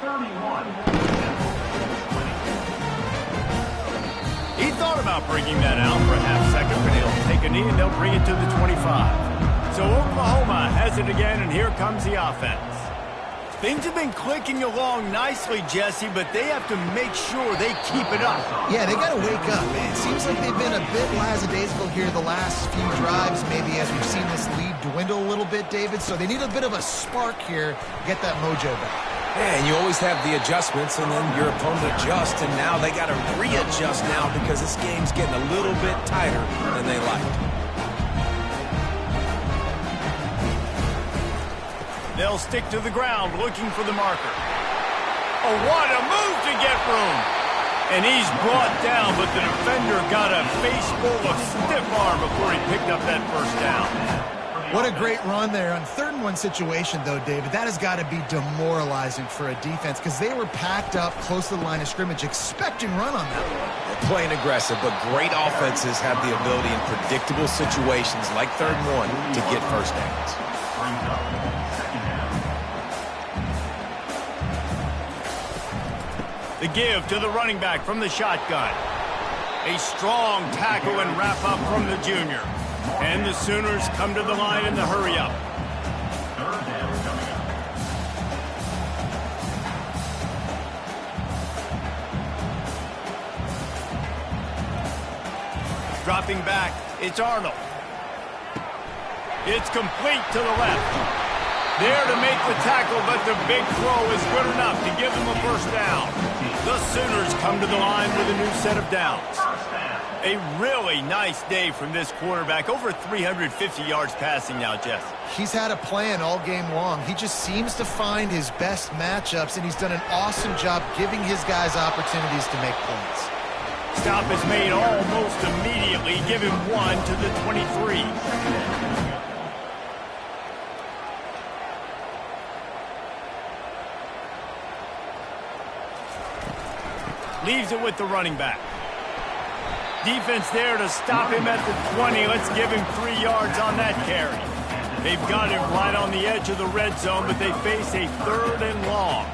He thought about bringing that out for a half-second, but he'll take a knee and they'll bring it to the 25. So Oklahoma has it again, and here comes the offense. Things have been clicking along nicely, Jesse, but they have to make sure they keep it up. Yeah, they got to wake up, man. It seems like they've been a bit lackadaisical here the last few drives, maybe as we've seen this lead dwindle a little bit, David. So they need a bit of a spark here, get that mojo back. Yeah, and you always have the adjustments, and then your opponent adjusts, and now they got to readjust now because this game's getting a little bit tighter than they liked. They'll stick to the ground looking for the marker. Oh, what a move to get room. And he's brought down, but the defender got a face full of stiff arm before he picked up that 1st down. What a great run there. On 3rd and 1 situation, though, David, that has got to be demoralizing for a defense because they were packed up close to the line of scrimmage, expecting run on that one. They're playing aggressive, but great offenses have the ability in predictable situations like 3rd and 1 to get 1st downs. The give to the running back from the shotgun. A strong tackle and wrap up from the junior. And the Sooners come to the line in the hurry-up. Dropping back, it's Arnold. It's complete to the left. There to make the tackle, but the big throw is good enough to give them a 1st down. The Sooners come to the line with a new set of downs. A really nice day from this quarterback. Over 350 yards passing now, Jess. He's had a plan all game long. He just seems to find his best matchups, and he's done an awesome job giving his guys opportunities to make plays. Stop is made almost immediately. Give him 1 to the 23. Leaves it with the running back. Defense there to stop him at the 20. Let's give him 3 yards on that carry. They've got him right on the edge of the red zone, but they face a 3rd and long.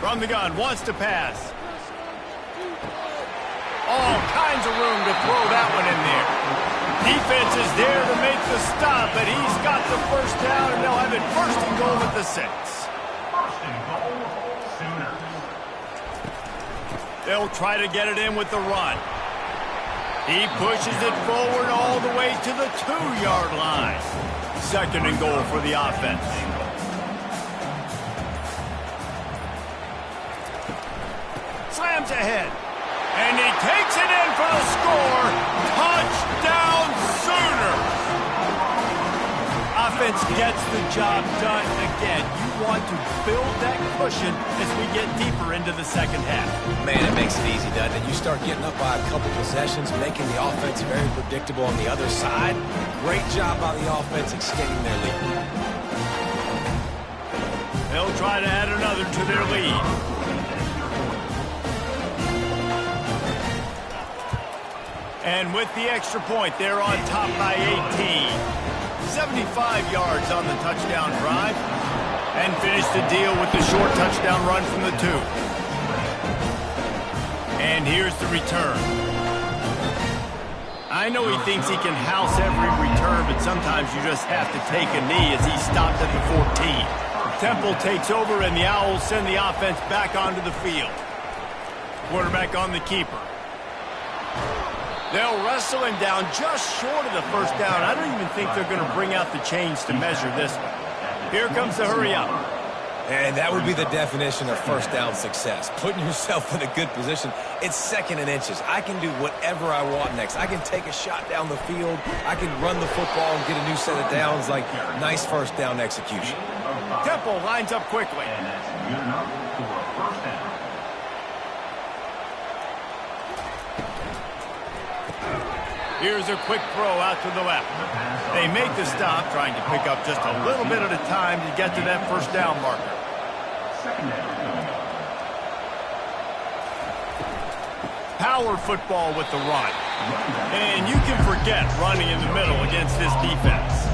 From the gun, wants to pass. All kinds of room to throw that one in there. Defense is there to make the stop, but he's got the first down, and they'll have it first and goal at the 6. First and goal, Sooners. They'll try to get it in with the run. He pushes it forward all the way to the 2-yard line. Second and goal for the offense. Slams ahead. And he takes it in for the score. Touchdown Sooners. Offense gets the job done again. You want to build that cushion as we get deeper into the second half. Man, it makes it easy, doesn't it? You start getting up by a couple possessions, making the offense very predictable on the other side. Great job by the offense extending their lead. They'll try to add another to their lead. And with the extra point, they're on top by 18. 75 yards on the touchdown drive. And finish the deal with the short touchdown run from the 2. And here's the return. I know he thinks he can house every return, but sometimes you just have to take a knee as he stopped at the 14. Temple takes over, and the Owls send the offense back onto the field. Quarterback on the keeper. They'll wrestle him down just short of the first down. I don't even think they're going to bring out the chains to measure this one. Here comes the hurry up. And that would be the definition of first down success. Putting yourself in a good position. It's second and inches. I can do whatever I want next. I can take a shot down the field. I can run the football and get a new set of downs. Like, nice first down execution. Temple lines up quickly. And that's good enough for a first down. Here's a quick throw out to the left. They make the stop, trying to pick up just a little bit at a time to get to that first down marker. Power football with the run. And you can forget running in the middle against this defense.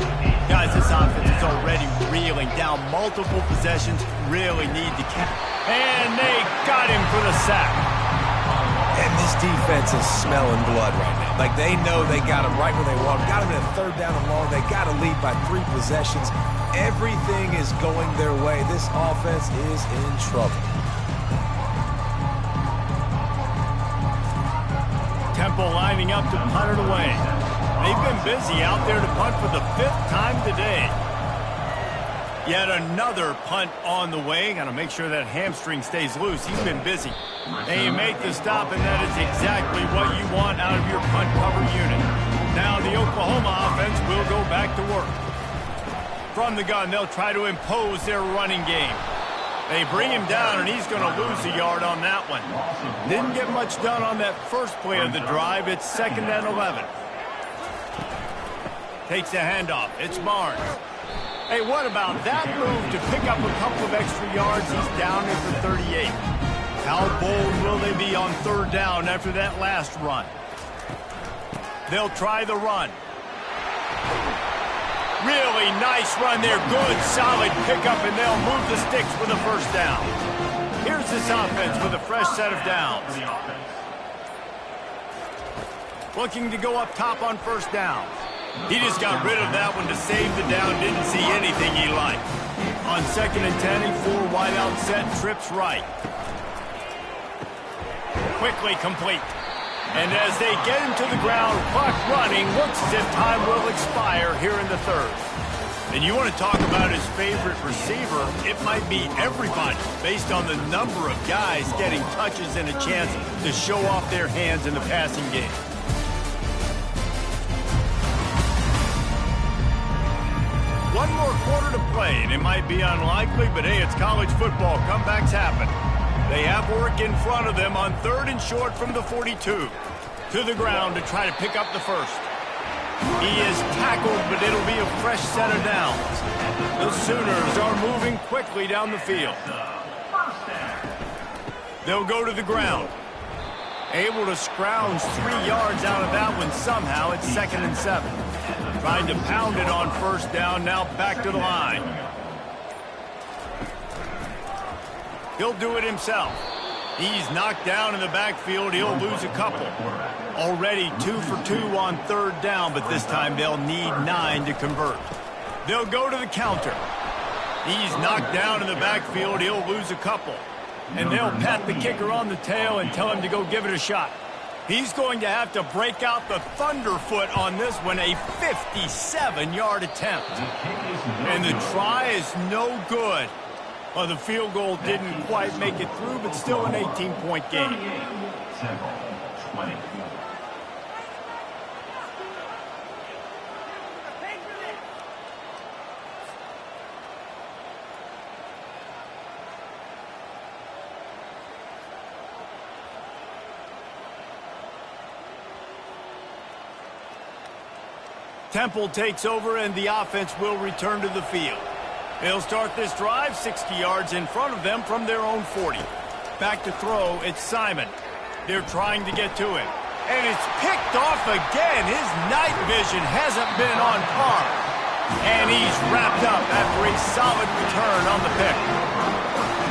Guys, this offense is already reeling down multiple possessions, really need to catch. And they got him for the sack. And this defense is smelling blood right now. Like, they know they got him right where they want him. Got him in a third down and long. They got to lead by 3 possessions. Everything is going their way. This offense is in trouble. Temple lining up to punt it away. They've been busy out there to punt for the 5th time today. Yet another punt on the way. Got to make sure that hamstring stays loose. He's been busy. They make the stop, and that is exactly what you want out of your punt cover unit. Now the Oklahoma offense will go back to work. From the gun, they'll try to impose their running game. They bring him down, and he's going to lose a yard on that one. Didn't get much done on that first play of the drive. It's 2nd and 11. Takes the handoff. It's Barnes. Hey, what about that move to pick up a couple of extra yards? He's down at the 38. How bold will they be on 3rd down after that last run? They'll try the run. Really nice run there. Good, solid pickup, and they'll move the sticks for the first down. Here's this offense with a fresh set of downs. Looking to go up top on first down. He just got rid of that one to save the down. Didn't see anything he liked. On 2nd and 10, he 4 wide out set, trips right. Quickly complete. And as they get him to the ground, clock running, looks as if time will expire here in the 3rd. And you want to talk about his favorite receiver, it might be everybody, based on the number of guys getting touches and a chance to show off their hands in the passing game. One more quarter to play, and it might be unlikely, but hey, it's college football. Comebacks happen. They have work in front of them on 3rd and short from the 42. To the ground to try to pick up the first. He is tackled, but it'll be a fresh set of downs. The Sooners are moving quickly down the field. They'll go to the ground. Able to scrounge 3 yards out of that one somehow. It's 2nd and 7. Trying to pound it on first down, now back to the line. He'll do it himself. He's knocked down in the backfield. He'll lose a couple. Already 2 for 2 on third down, but this time they'll need 9 to convert. They'll go to the counter. He's knocked down in the backfield. He'll lose a couple. And they'll pat the kicker on the tail and tell him to go give it a shot. He's going to have to break out the thunderfoot on this one, a 57-yard attempt. And the try is no good. Well, the field goal didn't quite make it through, but still an 18-point game. 20. Temple takes over, and the offense will return to the field. They'll start this drive 60 yards in front of them from their own 40. Back to throw, it's Simon. They're trying to get to him. And it's picked off again. His night vision hasn't been on par. And he's wrapped up after a solid return on the pick.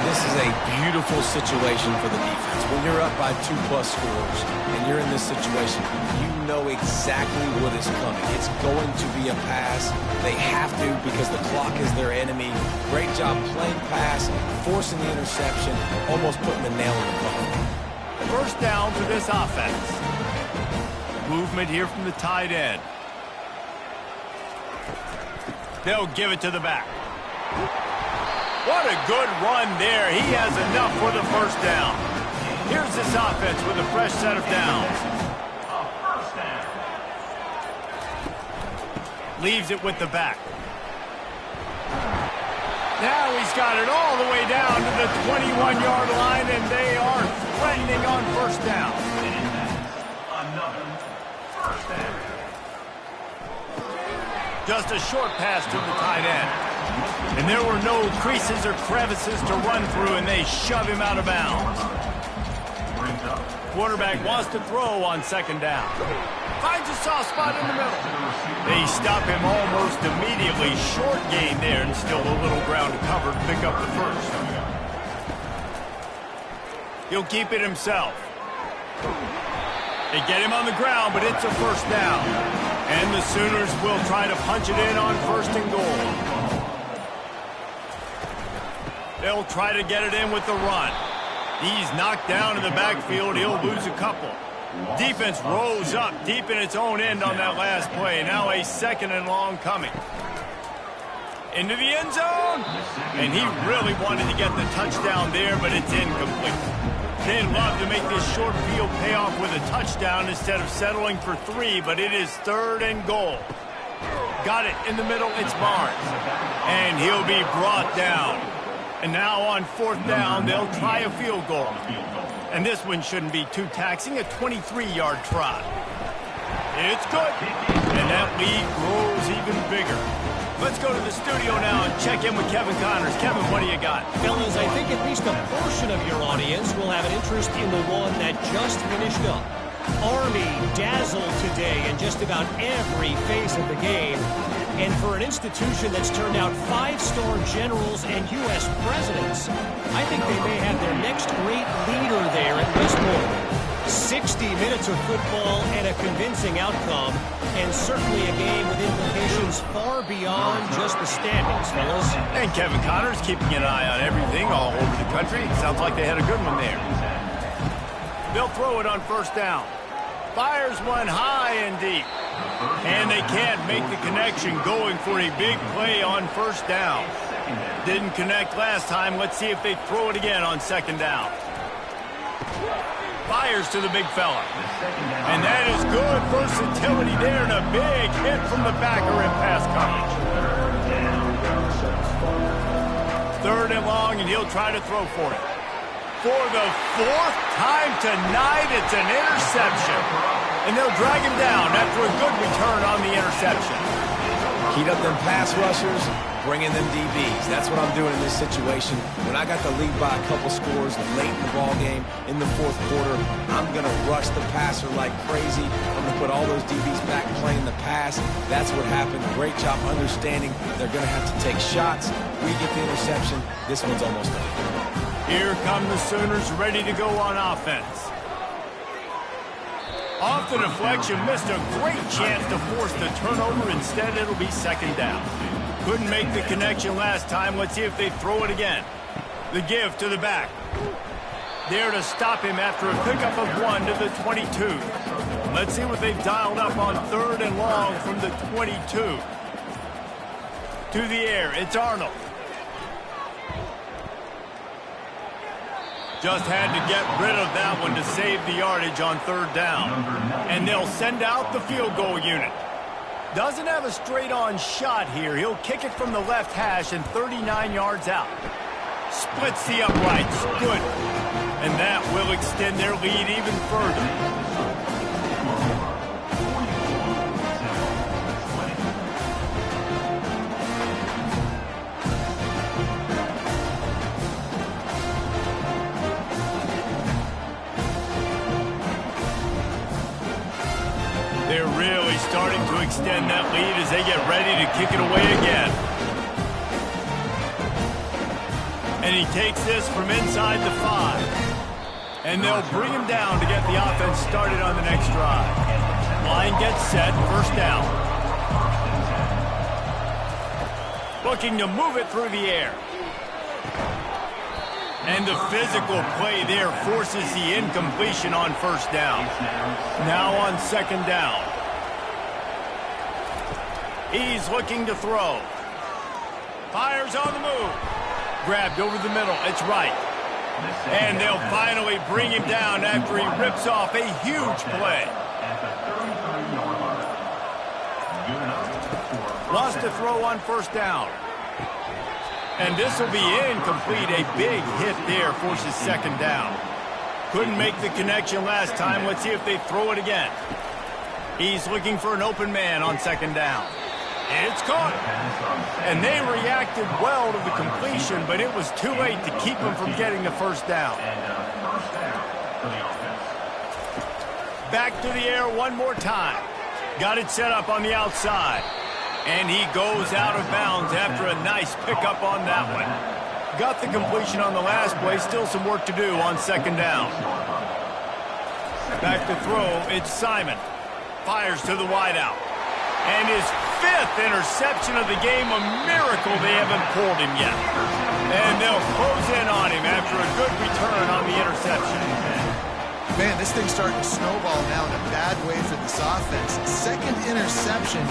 This is a beautiful situation for the defense. When you're up by 2+ scores and you're in this situation, you know exactly what is coming. It's going to be a pass. They have to because the clock is their enemy. Great job playing pass, forcing the interception, almost putting the nail in the coffin. First down for this offense. Movement here from the tight end. They'll give it to the back. What a good run there. He has enough for the first down. Here's this offense with a fresh set of downs. Leaves it with the back. Now he's got it all the way down to the 21-yard line, and they are threatening on first down. Another first down. Just a short pass to the tight end. And there were no creases or crevices to run through, and they shove him out of bounds. Quarterback wants to throw on second down. Finds a soft spot in the middle. They stop him almost immediately. Short gain there, and still a little ground to cover to pick up the first. He'll keep it himself. They get him on the ground, but it's a first down. And the Sooners will try to punch it in on first and goal. They'll try to get it in with the run. He's knocked down in the backfield. He'll lose a couple. Defense rose up deep in its own end on that last play. Now a second and long coming. Into the end zone. And he really wanted to get the touchdown there, but it's incomplete. They'd love to make this short field pay off with a touchdown instead of settling for 3, but it is third and goal. Got it in the middle. It's Barnes. And he'll be brought down. And now on fourth down, they'll try a field goal. And this one shouldn't be too taxing, a 23-yard try. It's good. And that lead grows even bigger. Let's go to the studio now and check in with Kevin Connors. Kevin, what do you got? Fellas, I think at least a portion of your audience will have an interest in the one that just finished up. Army dazzled today in just about every phase of the game. And for an institution that's turned out 5-star generals and U.S. presidents, I think they may have their next great leader there at Westport. 60 minutes of football and a convincing outcome, and certainly a game with implications far beyond just the standings, fellas. And Kevin Connors keeping an eye on everything all over the country. Sounds like they had a good one there. They'll throw it on first down. Fires one high and deep. And they can't make the connection, going for a big play on first down. Didn't connect last time. Let's see if they throw it again on second down. Fires to the big fella. And that is good versatility there, and a big hit from the backer in pass coverage. Third and long, and he'll try to throw for it. For the fourth time tonight, it's an interception. And they'll drag him down after a good return on the interception. Heat up them pass rushers, bring in them DBs. That's what I'm doing in this situation. When I got the lead by a couple scores late in the ball game, in the fourth quarter, I'm going to rush the passer like crazy. I'm going to put all those DBs back playing the pass. That's what happened. Great job understanding they're going to have to take shots. We get the interception. This one's almost done. Here come the Sooners ready to go on offense. Off the deflection, missed a great chance to force the turnover. Instead, it'll be second down. Couldn't make the connection last time. Let's see if they throw it again. The give to the back. There to stop him after a pickup of 1 to the 22. Let's see what they've dialed up on 3rd and long from the 22. To the air, it's Arnold. Just had to get rid of that one to save the yardage on 3rd down. And they'll send out the field goal unit. Doesn't have a straight-on shot here. He'll kick it from the left hash and 39 yards out. Splits the uprights. Good. And that will extend their lead even further. They're really starting to extend that lead as they get ready to kick it away again. And he takes this from inside the 5. And they'll bring him down to get the offense started on the next drive. Line gets set, first down. Looking to move it through the air. And the physical play there forces the incompletion on first down. Now on second down. He's looking to throw. Fires on the move. Grabbed over the middle. It's right. And they'll finally bring him down after he rips off a huge play. Lost a throw on first down. And this will be incomplete. A big hit there forces second down. Couldn't make the connection last time. Let's see if they throw it again. He's looking for an open man on second down. It's caught. And they reacted well to the completion, but it was too late to keep them from getting the first down. Back to the air one more time. Got it set up on the outside. And he goes out of bounds after a nice pickup on that one. Got the completion on the last play. Still some work to do on second down. Back to throw. It's Simon. Fires to the wideout. And his 5th interception of the game. A miracle they haven't pulled him yet. And they'll close in on him after a good return on the interception. Man, this thing's starting to snowball now in a bad way for this offense. Second interception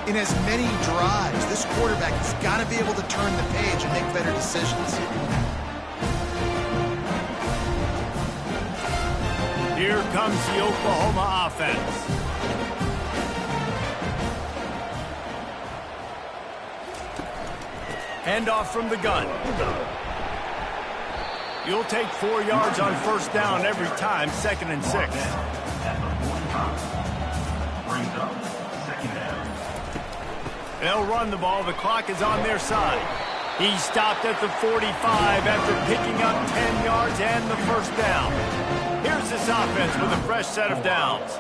in as many drives. This quarterback has got to be able to turn the page and make better decisions. Here comes the Oklahoma offense. Handoff from the gun. You'll take 4 yards on first down every time, 2nd and 6. They'll run the ball. The clock is on their side. He stopped at the 45 after picking up 10 yards and the first down. Here's this offense with a fresh set of downs.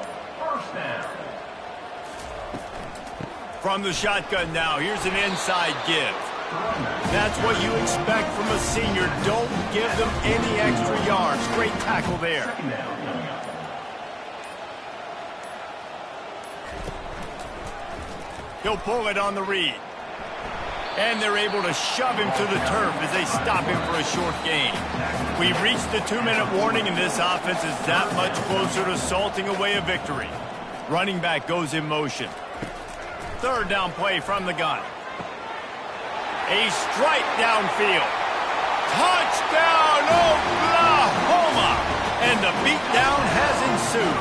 From the shotgun now, here's an inside give. That's what you expect from a senior. Don't give them any extra yards. Great tackle there. He'll pull it on the read. And they're able to shove him to the turf as they stop him for a short gain. We've reached the 2-minute warning, and this offense is that much closer to salting away a victory. Running back goes in motion. 3rd down play from the gun. A strike downfield. Touchdown, Oklahoma! And the beatdown has ensued.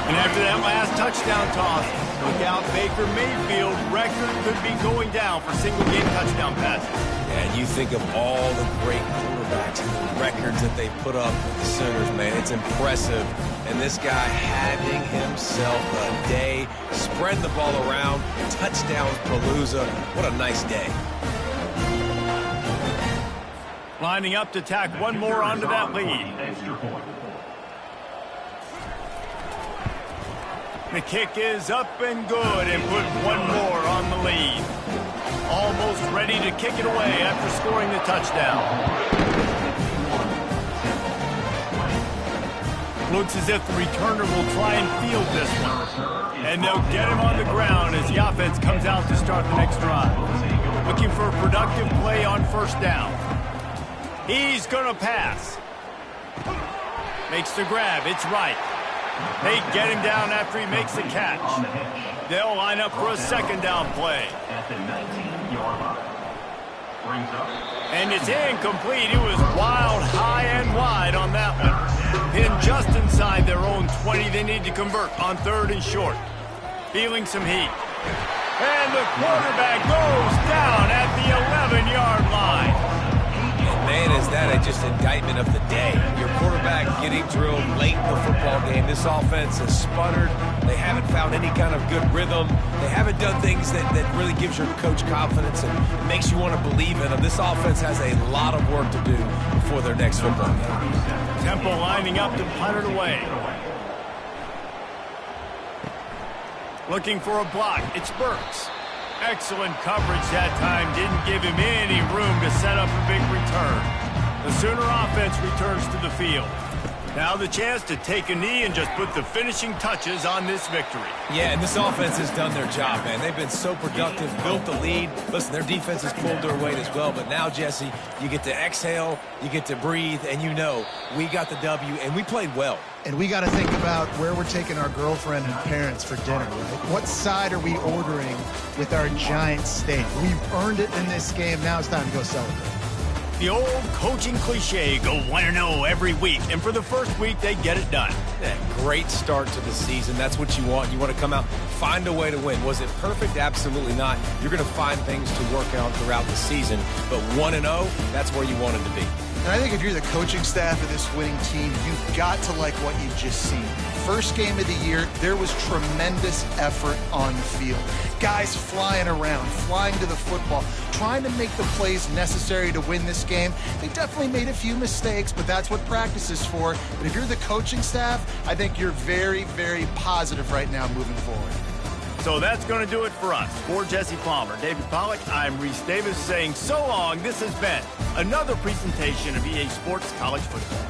And after that last touchdown toss, look out, Baker Mayfield record could be going down for single-game touchdown passes. And you think of all the great quarterbacks and the records that they put up with the Sooners, man. It's impressive. And this guy having himself a day, spread the ball around, touchdowns Palooza. What a nice day. Lining up to tack one more onto that lead. The kick is up and good and put one more on the lead. Almost ready to kick it away after scoring the touchdown. Looks as if the returner will try and field this one. And they'll get him on the ground as the offense comes out to start the next drive. Looking for a productive play on first down. He's going to pass. Makes the grab. It's right. They get him down after he makes the catch. They'll line up for a second down play. At the 19-yard line. Brings up. And it's incomplete. It was wild, high and wide on that one. Pinned just inside their own 20. They need to convert on third and short. Feeling some heat. And the quarterback goes down at the 11-yard line. Man, is that just indictment of the day. Your quarterback getting drilled late in the football game. This offense has sputtered. They haven't found any kind of good rhythm. They haven't done things that really gives your coach confidence and makes you want to believe in them. This offense has a lot of work to do before their next football game. Temple lining up to punt it away. Looking for a block. It's Burks. Excellent coverage that time. Didn't give him any room to set up a big return. The Sooner offense returns to the field. Now the chance to take a knee and just put the finishing touches on this victory. Yeah, and this offense has done their job, man. They've been so productive, built the lead. Listen, their defense has pulled their weight as well. But now, Jesse, you get to exhale, you get to breathe, and you know we got the W, and we played well. And we got to think about where we're taking our girlfriend and parents for dinner, right? What side are we ordering with our giant steak? We've earned it in this game. Now it's time to go celebrate. The old coaching cliche, go 1-0 every week. And for the first week, they get it done. Yeah, great start to the season. That's what you want. You want to come out, find a way to win. Was it perfect? Absolutely not. You're going to find things to work on throughout the season. But 1-0, that's where you want it to be. And I think if you're the coaching staff of this winning team, you've got to like what you've just seen. First game of the year, there was tremendous effort on the field. Guys flying around, flying to the football, trying to make the plays necessary to win this game. They definitely made a few mistakes, but that's what practice is for. But if you're the coaching staff, I think you're very, very positive right now moving forward. So that's going to do it for us. For Jesse Palmer, David Pollack, I'm Reese Davis saying so long. This has been another presentation of EA Sports College Football.